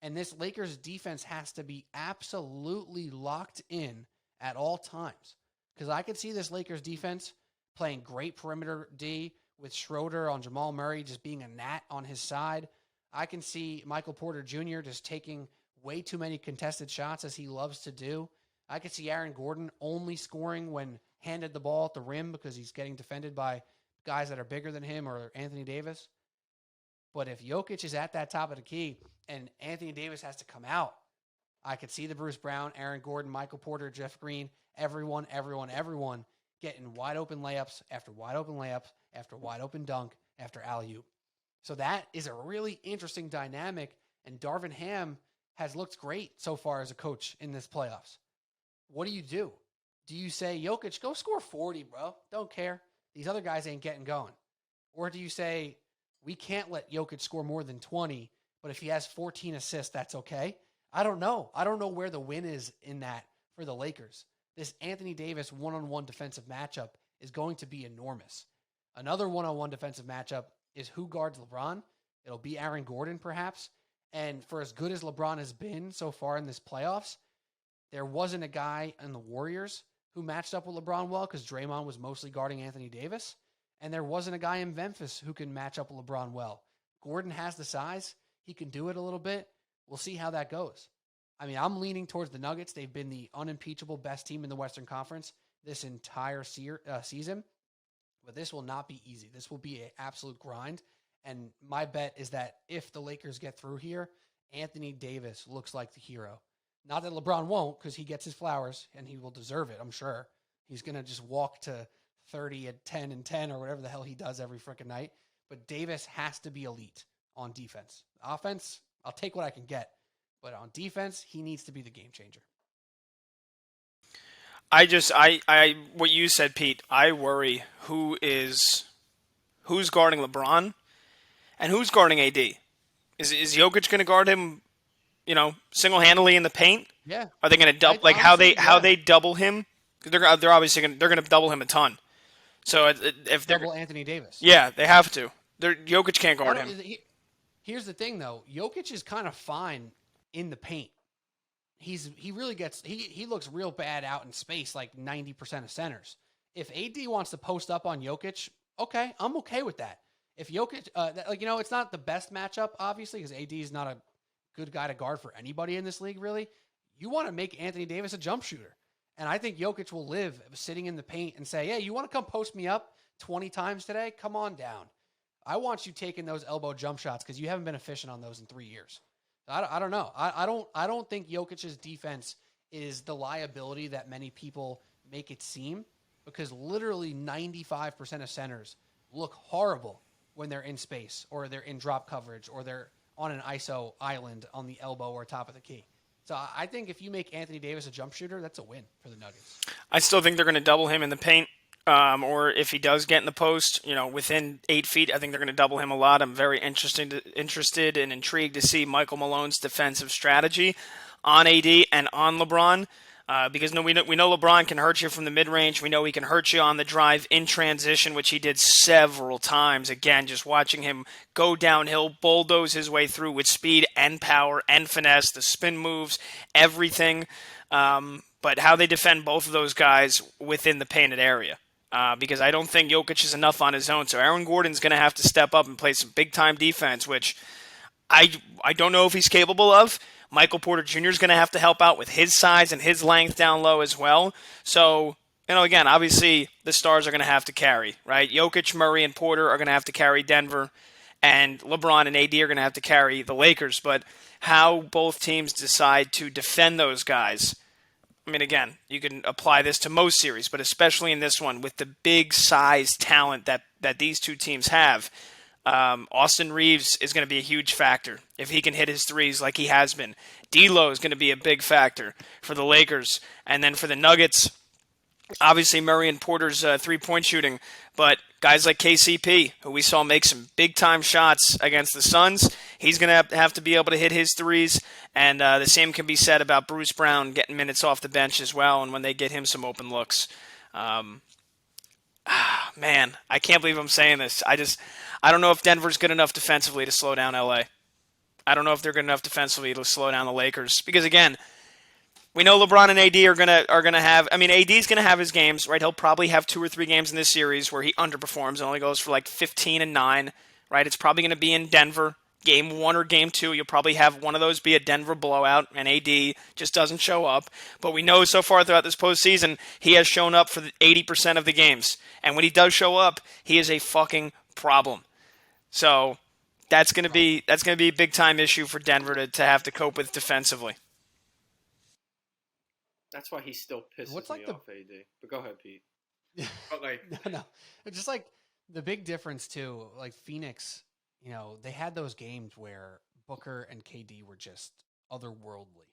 And this Lakers defense has to be absolutely locked in at all times. Because I could see this Lakers defense playing great perimeter D with Schroeder on Jamal Murray just being a gnat on his side. I can see Michael Porter Jr. just taking way too many contested shots as he loves to do. I could see Aaron Gordon only scoring when handed the ball at the rim because he's getting defended by guys that are bigger than him or Anthony Davis. But if Jokic is at that top of the key and Anthony Davis has to come out, I could see the Bruce Brown, Aaron Gordon, Michael Porter, Jeff Green, everyone getting wide open layups after wide open layups after wide open dunk after alley-oop. So that is a really interesting dynamic, and Darvin Ham has looked great so far as a coach in this playoffs. What do? Do you say, Jokic, go score 40, bro? Don't care. These other guys ain't getting going. Or do you say, we can't let Jokic score more than 20, but if he has 14 assists, that's okay? I don't know. I don't know where the win is in that for the Lakers. This Anthony Davis one-on-one defensive matchup is going to be enormous. Another one-on-one defensive matchup is who guards LeBron. It'll be Aaron Gordon, perhaps. And for as good as LeBron has been so far in this playoffs, there wasn't a guy in the Warriors who matched up with LeBron well because Draymond was mostly guarding Anthony Davis. And there wasn't a guy in Memphis who can match up with LeBron well. Gordon has the size. He can do it a little bit. We'll see how that goes. I mean, I'm leaning towards the Nuggets. They've been the unimpeachable best team in the Western Conference. this entire season, but this will not be easy. This will be an absolute grind. And my bet is that if the Lakers get through here, Anthony Davis looks like the hero. Not that LeBron won't, because he gets his flowers and he will deserve it, I'm sure. He's going to just walk to 30 at 10 and 10 or whatever the hell he does every freaking night. But Davis has to be elite on defense. Offense, I'll take what I can get. But on defense, he needs to be the game changer. What you said, Pete, I worry who's guarding LeBron and who's guarding AD. Is Jokic going to guard him, single-handedly in the paint? Yeah. Are they going to double how they double him? They're obviously going to double him a ton. So if they're double Anthony Davis, yeah, they have to. Jokic can't guard him. Here's the thing, though. Jokic is kind of fine in the paint. He really gets he looks real bad out in space, like 90% of centers. If AD wants to post up on Jokic, okay, I'm okay with that. If Jokic, it's not the best matchup, obviously, because AD is not a good guy to guard for anybody in this league, really. You want to make Anthony Davis a jump shooter. And I think Jokic will live sitting in the paint and say, hey, you want to come post me up 20 times today? Come on down. I want you taking those elbow jump shots because you haven't been efficient on those in 3 years. I don't know. I don't think Jokic's defense is the liability that many people make it seem, because literally 95% of centers look horrible when they're in space or they're in drop coverage or they're on an ISO island on the elbow or top of the key. So I think if you make Anthony Davis a jump shooter, that's a win for the Nuggets. I still think they're going to double him in the paint, or if he does get in the post, within 8 feet, I think they're going to double him a lot. I'm very interested and intrigued to see Michael Malone's defensive strategy on AD and on LeBron. Because we know LeBron can hurt you from the mid-range. We know he can hurt you on the drive in transition, which he did several times. Again, just watching him go downhill, bulldoze his way through with speed and power and finesse, the spin moves, everything. But how they defend both of those guys within the painted area. Because I don't think Jokic is enough on his own. So Aaron Gordon's going to have to step up and play some big-time defense, which I don't know if he's capable of. Michael Porter Jr. is going to have to help out with his size and his length down low as well. So, again, obviously the stars are going to have to carry, right? Jokic, Murray, and Porter are going to have to carry Denver, and LeBron and AD are going to have to carry the Lakers. But how both teams decide to defend those guys, again, you can apply this to most series, but especially in this one with the big size talent that these two teams have. Austin Reeves is going to be a huge factor if he can hit his threes like he has been. D'Lo is going to be a big factor for the Lakers. And then for the Nuggets, obviously Murray and Porter's three-point shooting, but guys like KCP, who we saw make some big-time shots against the Suns, he's going to have to be able to hit his threes. And the same can be said about Bruce Brown getting minutes off the bench as well, and when they get him some open looks. Man, I can't believe I'm saying this. I don't know if Denver's good enough defensively to slow down LA. I don't know if they're good enough defensively to slow down the Lakers. Because again, we know LeBron and AD are gonna have. AD's gonna have his games, right? He'll probably have 2 or 3 games in this series where he underperforms and only goes for like 15 and 9, right? It's probably gonna be in Denver, game 1 or game 2. You'll probably have one of those be a Denver blowout, and AD just doesn't show up. But we know so far throughout this postseason, he has shown up for 80% of the games. And when he does show up, he is a fucking problem. So that's going to be a big time issue for Denver to have to cope with defensively. That's why he still pisses me off, AD. But go ahead, Pete. But no. It's just like the big difference too. Like Phoenix, they had those games where Booker and KD were just otherworldly,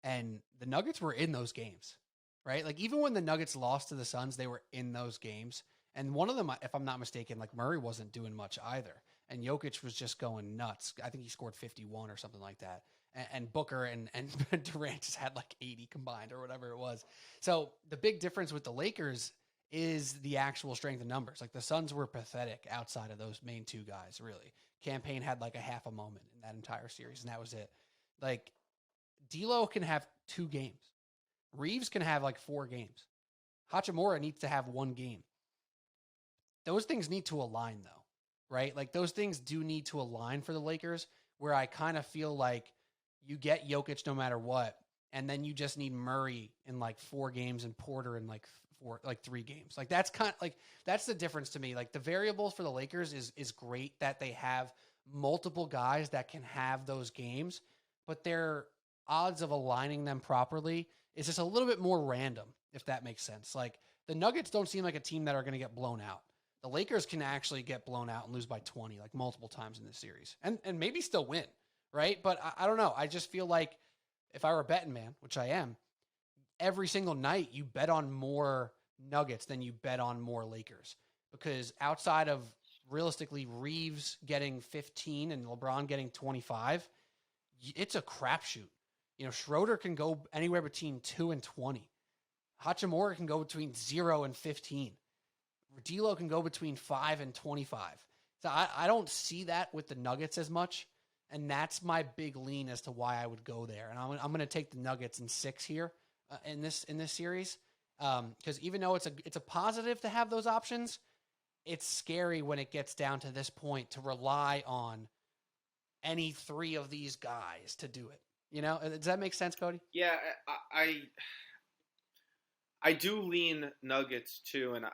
and the Nuggets were in those games, right? Like even when the Nuggets lost to the Suns, they were in those games. And one of them, if I'm not mistaken, like Murray wasn't doing much either. And Jokic was just going nuts. I think he scored 51 or something like that. And Booker and Durant just had like 80 combined or whatever it was. So the big difference with the Lakers is the actual strength of numbers. Like the Suns were pathetic outside of those main 2 guys, really. Campaign had like a half a moment in that entire series, and that was it. Like D'Lo can have 2 games. Reeves can have like 4 games. Hachimura needs to have 1 game. Those things need to align, though, right? Like, those things do need to align for the Lakers, where I kind of feel like you get Jokic no matter what, and then you just need Murray in, like, 4 games and Porter in, like, 3 games. Like that's that's the difference to me. Like the variables for the Lakers is great that they have multiple guys that can have those games, but their odds of aligning them properly is just a little bit more random, if that makes sense. Like the Nuggets don't seem like a team that are going to get blown out. The Lakers can actually get blown out and lose by 20 like multiple times in this series and maybe still win, right? But I don't know. I just feel like if I were a betting man, which I am, every single night you bet on more Nuggets than you bet on more Lakers, because outside of realistically Reeves getting 15 and LeBron getting 25, it's a crapshoot. Schroeder can go anywhere between 2 and 20. Hachimura can go between 0 and 15. D'Lo can go between 5 and 25. So I don't see that with the Nuggets as much, and that's my big lean as to why I would go there. And I'm going to take the Nuggets in 6 here in this series, because even though it's a positive to have those options, it's scary when it gets down to this point to rely on any 3 of these guys to do it. Does that make sense, Cody? Yeah, I do lean Nuggets too, and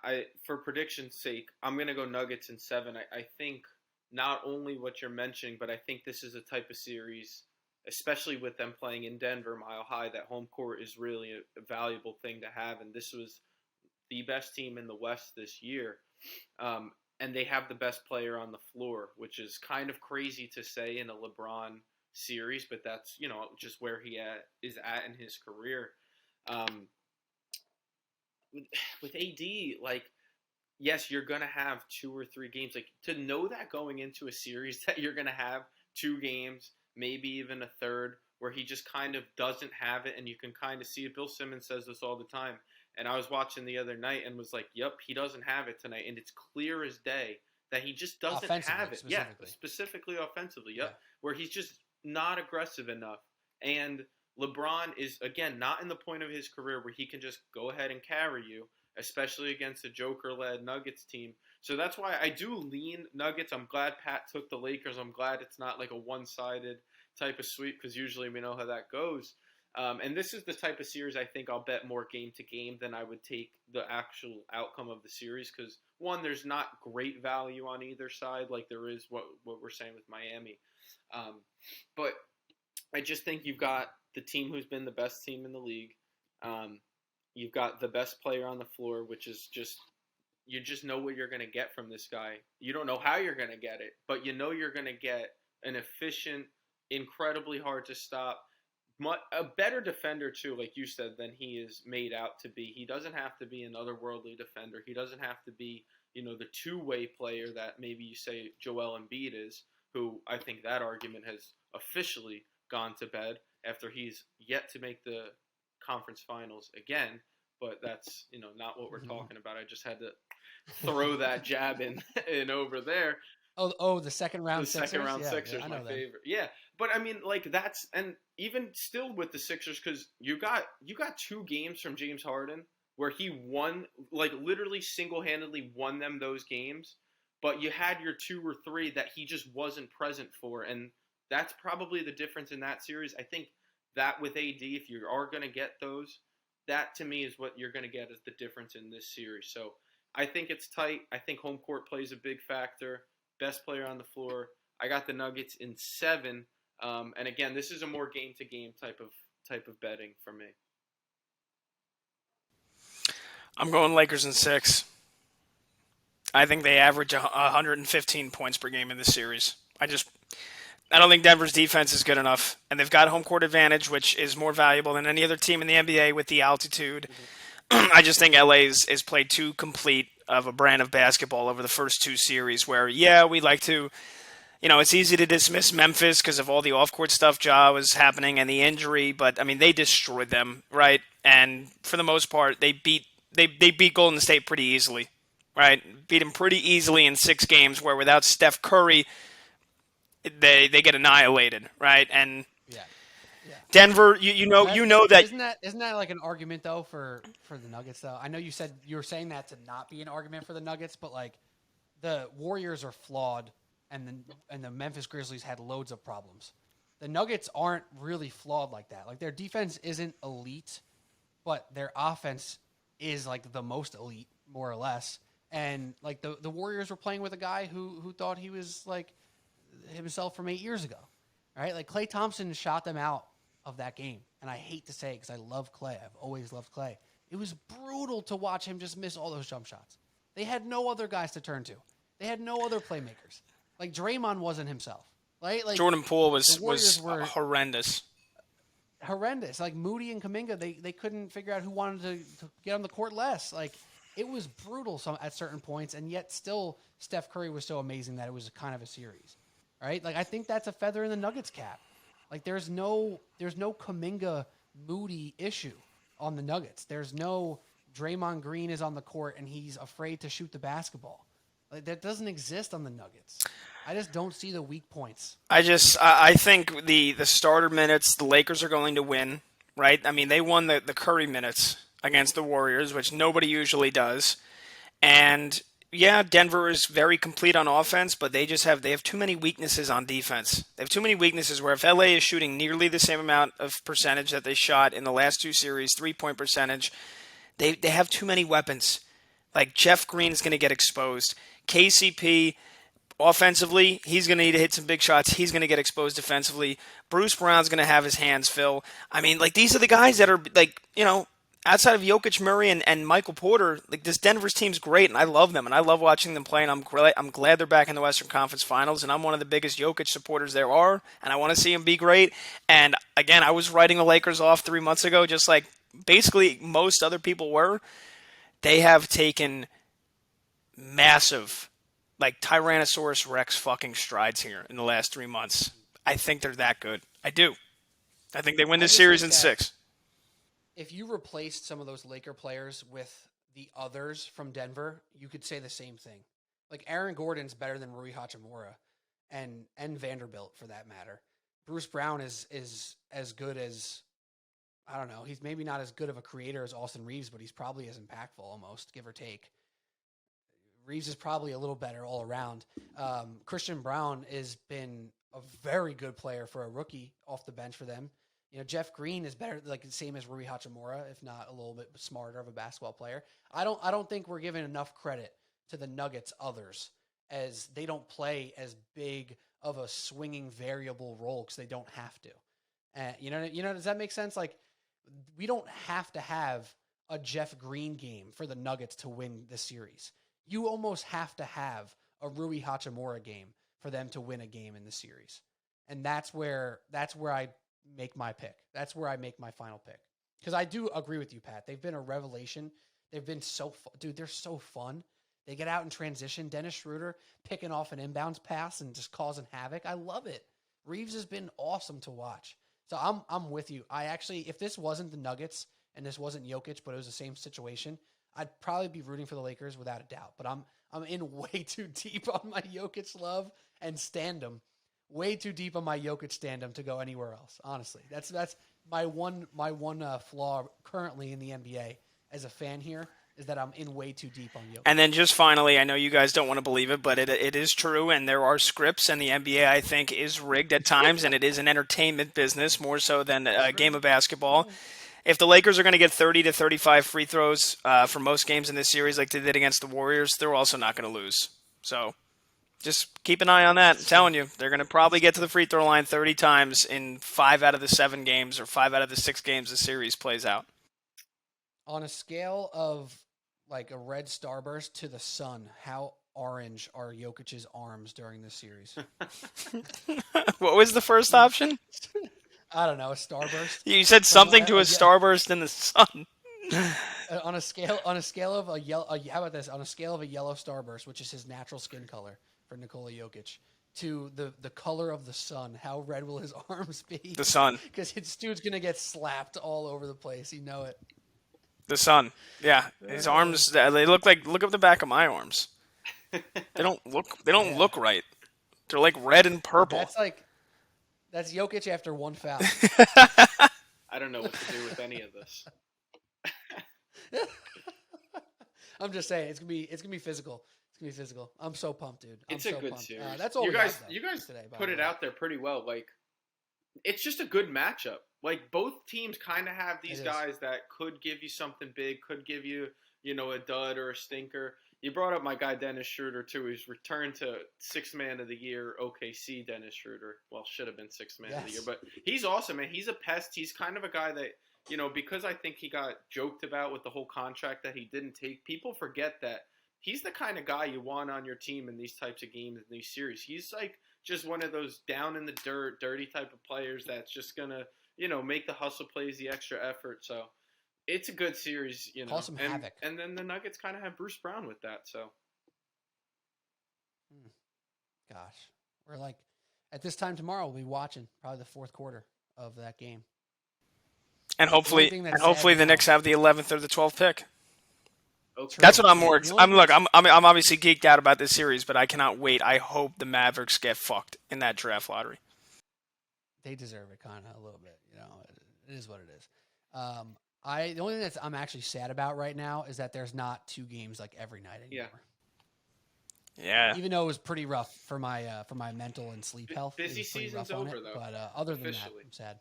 for prediction's sake, I'm gonna go Nuggets in 7. I think not only what you're mentioning, but I think this is a type of series, especially with them playing in Denver, Mile High, that home court is really a valuable thing to have, and this was the best team in the West this year, and they have the best player on the floor, which is kind of crazy to say in a LeBron series, but that's just where he is at in his career. With AD, like, yes, you're going to have 2 or 3 games. Like, to know that going into a series that you're going to have 2 games, maybe even a third, where he just kind of doesn't have it, and you can kind of see it. Bill Simmons says this all the time, and I was watching the other night and was like, yep, he doesn't have it tonight, and it's clear as day that he just doesn't have it. Yeah, specifically offensively, yep, yeah. Where he's just not aggressive enough. And LeBron is, again, not in the point of his career where he can just go ahead and carry you, especially against a Joker-led Nuggets team. So that's why I do lean Nuggets. I'm glad Pat took the Lakers. I'm glad it's not like a one-sided type of sweep, because usually we know how that goes. And this is the type of series I think I'll bet more game-to-game than I would take the actual outcome of the series, because, one, there's not great value on either side like there is what we're saying with Miami. But I just think you've got the team who's been the best team in the league. You've got the best player on the floor, which is just, you just know what you're going to get from this guy. You don't know how you're going to get it, but you know you're going to get an efficient, incredibly hard to stop, a better defender too, like you said, than he is made out to be. He doesn't have to be an otherworldly defender. He doesn't have to be, the two-way player that maybe you say Joel Embiid is, who I think that argument has officially gone to bed after he's yet to make the conference finals again. But that's, not what we're talking about. I just had to throw that jab in over there. Oh, the second round Sixers? The second round Sixers, yeah, my favorite. Yeah, but I mean, like, that's, and even still with the Sixers, because you got 2 games from James Harden where he won, like, literally single-handedly won them those games, but you had your 2 or 3 that he just wasn't present for, and that's probably the difference in that series. I think that with AD, if you are going to get those, that to me is what you're going to get as the difference in this series. So I think it's tight. I think home court plays a big factor. Best player on the floor. I got the Nuggets in 7. And again, this is a more game-to-game type of betting for me. I'm going Lakers in 6. I think they average 115 points per game in this series. I don't think Denver's defense is good enough, and they've got home court advantage, which is more valuable than any other team in the NBA with the altitude. I just think LA is played too complete of a brand of basketball over the first 2 series where, yeah, we like to, it's easy to dismiss Memphis because of all the off-court stuff Ja was happening and the injury, but, I mean, they destroyed them, right? And for the most part, they beat Golden State pretty easily, right? Beat them pretty easily in 6 games where without Steph Curry, they get annihilated, right? And yeah. Denver, you know that isn't that like an argument though for the Nuggets though? I know you said you were saying that to not be an argument for the Nuggets, but like the Warriors are flawed, and the Memphis Grizzlies had loads of problems. The Nuggets aren't really flawed like that. Like their defense isn't elite, but their offense is like the most elite, more or less. And like the Warriors were playing with a guy who thought he was like himself from 8 years ago, right? Like Klay Thompson shot them out of that game, and I hate to say it because I love Klay. I've always loved Klay. It was brutal to watch him just miss all those jump shots. They had no other guys to turn to. They had no other playmakers. Like Draymond wasn't himself, right? Like Jordan Poole was were horrendous. Horrendous. Like Moody and Kuminga, they couldn't figure out who wanted to get on the court less. Like it was brutal at certain points, and yet still Steph Curry was so amazing that it was kind of a series, right? Like I think that's a feather in the Nuggets cap. Like there's no Kuminga Moody issue on the Nuggets. There's no Draymond Green is on the court and he's afraid to shoot the basketball. Like that doesn't exist on the Nuggets. I just don't see the weak points. I think the starter minutes, the Lakers are going to win, right? I mean, they won the Curry minutes against the Warriors, which nobody usually does. And yeah, Denver is very complete on offense, but they have too many weaknesses on defense. They have too many weaknesses where if LA is shooting nearly the same amount of percentage that they shot in the last two series, 3-point percentage, they have too many weapons. Like Jeff Green is going to get exposed. KCP, offensively, he's going to need to hit some big shots. He's going to get exposed defensively. Bruce Brown's going to have his hands fill. I mean, like these are the guys that are like, outside of Jokic, Murray, and Michael Porter, like this Denver's team's great, and I love them, and I love watching them play, and I'm glad they're back in the Western Conference Finals, and I'm one of the biggest Jokic supporters there are, and I want to see him be great. And again, I was writing the Lakers off 3 months ago, just like basically most other people were. They have taken massive, like Tyrannosaurus Rex fucking strides here in the last 3 months. I think they're that good. I do. I think they win this series in 6. If you replaced some of those Laker players with the others from Denver, you could say the same thing. Like Aaron Gordon's better than Rui Hachimura and Vanderbilt for that matter. Bruce Brown is as good as, I don't know, he's maybe not as good of a creator as Austin Reeves, but he's probably as impactful almost, give or take. Reeves is probably a little better all around. Christian Brown has been a very good player for a rookie off the bench for them. Jeff Green is better, like the same as Rui Hachimura, if not a little bit smarter of a basketball player. I don't think we're giving enough credit to the Nuggets others, as they don't play as big of a swinging variable role because they don't have to. Does that make sense? Like we don't have to have a Jeff Green game for the Nuggets to win the series. You almost have to have a Rui Hachimura game for them to win a game in the series. And that's where I make my pick. That's where I make my final pick. Because I do agree with you, Pat. They've been a revelation. They've been so fun. Dude, they're so fun. They get out in transition. Dennis Schroeder picking off an inbounds pass and just causing havoc. I love it. Reeves has been awesome to watch. So I'm with you. I actually, if this wasn't the Nuggets and this wasn't Jokic, but it was the same situation, I'd probably be rooting for the Lakers without a doubt. But I'm in way too deep on my Jokic love and stand-em. Way too deep on my Jokic stand-em to go anywhere else. Honestly, that's my one flaw currently in the NBA as a fan here is that I'm in way too deep on Jokic. And then just finally, I know you guys don't want to believe it, but it is true, and there are scripts, and the NBA, I think, is rigged at times, and it is an entertainment business more so than a game of basketball. If the Lakers are going to get 30 to 35 free throws for most games in this series like they did against the Warriors, they're also not going to lose. So just keep an eye on that. I'm telling you, they're going to probably get to the free throw line 30 times in 5 out of the 7 games or 5 out of the 6 games the series plays out. On a scale of like a red starburst to the sun, how orange are Jokic's arms during this series? What was the first option? I don't know, a starburst. You said something to a starburst in the sun. On a scale of a yellow, how about this? On a scale of a yellow starburst, which is his natural skin color for Nikola Jokic, to the color of the sun, how red will his arms be? The sun. Because his dude's gonna get slapped all over the place. You know it. The sun. Yeah, his look up the back of my arms. They don't look right. They're like red and purple. That's Jokic after one foul. I don't know what to do with any of this. I'm just saying it's gonna be physical. It's gonna be physical. I'm so pumped, dude. It's I'm a so good pumped. series. That's all you we guys have, though, you guys today, put it out there pretty well. Like it's just a good matchup. Like, both teams kind of have these It is. guys that could give you something big, could give you, a dud or a stinker. You brought up my guy Dennis Schroeder too. He's returned to Sixth Man of the Year OKC. Dennis Schroeder, well, should have been Sixth Man of the Year, but he's awesome, man. He's a pest. He's kind of a guy that, because I think he got joked about with the whole contract that he didn't take. People forget that he's the kind of guy you want on your team in these types of games, in these series. He's like just one of those down in the dirt, dirty type of players that's just gonna, make the hustle plays, the extra effort. So it's a good series, Cause some havoc. And then the Nuggets kind of have Bruce Brown with that. So, gosh, we're like at this time tomorrow we'll be watching probably the fourth quarter of that game. And hopefully the Knicks have the 11th or the 12th pick. okay. That's what I'm more. I'm obviously geeked out about this series, but I cannot wait. I hope the Mavericks get fucked in that draft lottery. They deserve it, kind of a little bit. It is what it is. The only thing that I'm actually sad about right now is that there's not 2 games like every night anymore. Yeah. Even though it was pretty rough for my mental and sleep health. Busy season's over, though. But other than Officially. that, I'm sad.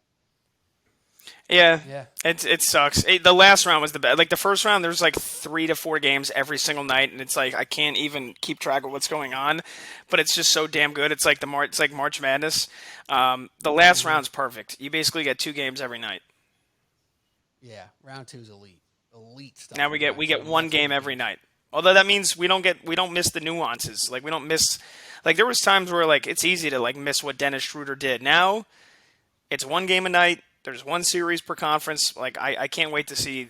Yeah. It sucks. The last round was the best. Like the first round, there's like 3 to 4 games every single night, and it's like I can't even keep track of what's going on. But it's just so damn good. It's like March Madness. The last round's perfect. You basically get 2 games every night. Yeah, round 2 is elite stuff. Now we get 1 game every night. Although that means we don't miss the nuances. Like we don't miss. Like there was times where like it's easy to like miss what Dennis Schroeder did. Now it's 1 game a night. There's 1 series per conference. Like I can't wait to see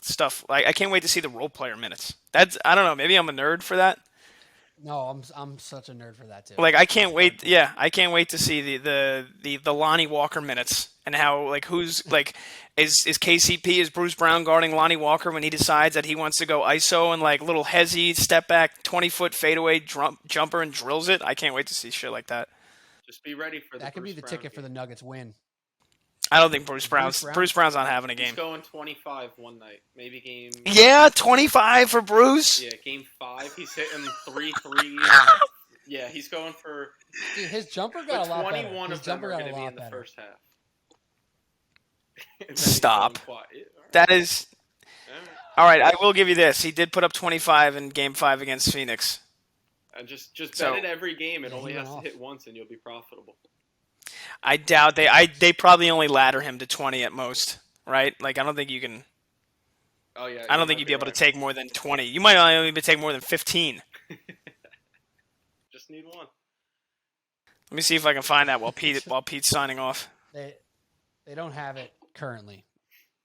stuff. Like I can't wait to see the role player minutes. I don't know. Maybe I'm a nerd for that. No, I'm such a nerd for that too. Like I can't wait. Yeah, I can't wait to see the Lonnie Walker minutes and how like who's like is KCP, is Bruce Brown guarding Lonnie Walker when he decides that he wants to go ISO and like little hezzy step back 20-foot fadeaway jumper and drills it. I can't wait to see shit like that. Just be ready for that. Could be the ticket for the Nuggets win. I don't think Bruce Brown's not having a game. He's going 25 one night, maybe game. Yeah, 25 for Bruce. Yeah, game 5. He's hitting 3 threes. Yeah, he's going for. Dude, his jumper got a lot better. 21 His of them jumper are got going a to be lot in the better. first half. Stop. Yeah, all right. That is. All right, I will give you this. He did put up 25 in Game 5 against Phoenix. And just bet it every game. It only has to hit once, and you'll be profitable. I doubt they probably only ladder him to 20 at most, right? Like I don't think you can. Oh yeah. I don't think you'd be able to take more than 20. You might only be able to take more than 15. Just need 1. Let me see if I can find that while Pete's signing off. They don't have it currently.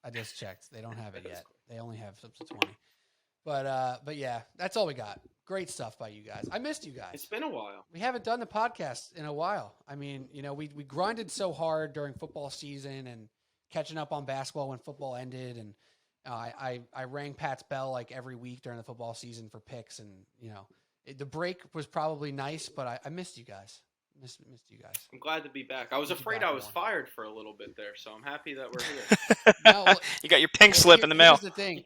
I just checked. They don't have it yet. They only have up to 20. But yeah, that's all we got. Great stuff by you guys. I missed you guys. It's been a while. We haven't done the podcast in a while. I mean, we grinded so hard during football season and catching up on basketball when football ended. And I rang Pat's bell like every week during the football season for picks. And, the break was probably nice, but I missed you guys. Missed you guys. I'm glad to be back. I was afraid I was fired for a little bit there, so I'm happy that we're here. No, you got your pink slip in the mail. Here's the thing.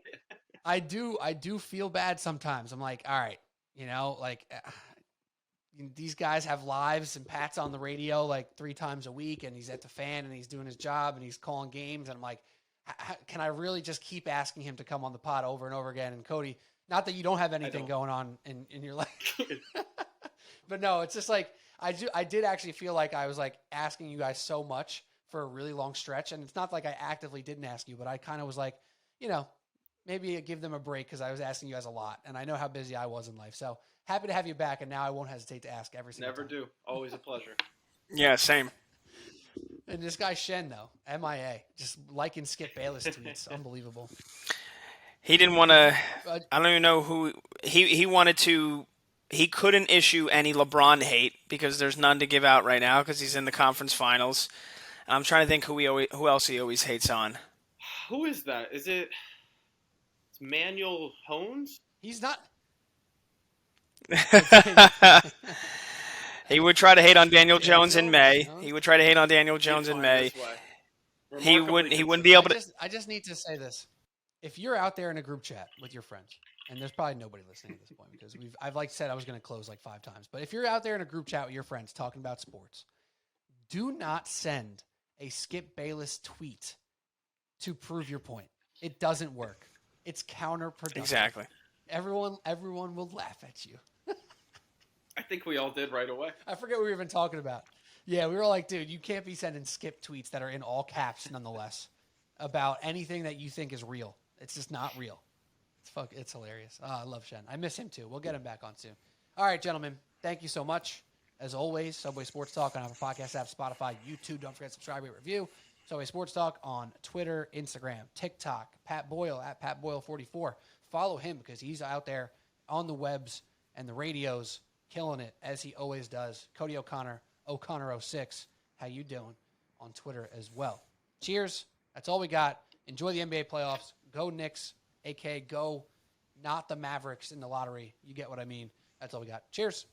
I do feel bad sometimes. I'm like, all right, these guys have lives, and Pat's on the radio like 3 times a week, and he's at the Fan, and he's doing his job, and he's calling games, and I'm like, can I really just keep asking him to come on the pod over and over again? And Cody, not that you don't have anything going on in your life, but no, it's just like I did actually feel like I was like asking you guys so much for a really long stretch, and it's not like I actively didn't ask you, but I kind of was like, maybe give them a break because I was asking you guys a lot, and I know how busy I was in life. So happy to have you back, and now I won't hesitate to ask every single time. Never do. Always a pleasure. Yeah, same. And this guy Shen, though, MIA, just liking Skip Bayless tweets. Unbelievable. He didn't want to – I don't even know who – he wanted to – he couldn't issue any LeBron hate because there's none to give out right now because he's in the conference finals. And I'm trying to think who else he always hates on. Who is that? Is it Manuel Hones? He's not – He would try to hate on Daniel Jones in May. He would try to hate on Daniel Jones in May. He wouldn't be able to. I just need to say this: if you're out there in a group chat with your friends, and there's probably nobody listening at this point because I've like said I was going to close like 5 times, but if you're out there in a group chat with your friends talking about sports, do not send a Skip Bayless tweet to prove your point. It doesn't work. It's counterproductive. Exactly. Everyone will laugh at you. I think we all did right away. I forget what we were even talking about. Yeah, we were like, dude, you can't be sending Skip tweets that are in all caps nonetheless about anything that you think is real. It's just not real. It's hilarious. Oh, I love Shen. I miss him too. We'll get him back on soon. All right, gentlemen, thank you so much. As always, Subway Sports Talk on our podcast app, Spotify, YouTube. Don't forget to subscribe, rate, review. Subway Sports Talk on Twitter, Instagram, TikTok. Pat Boyle at PatBoyle44. Follow him because he's out there on the webs and the radios, killing it as he always does. Cody O'Connor, O'Connor06. How you doing on Twitter as well? Cheers. That's all we got. Enjoy the NBA playoffs. Go Knicks, a.k.a. go not the Mavericks in the lottery. You get what I mean. That's all we got. Cheers.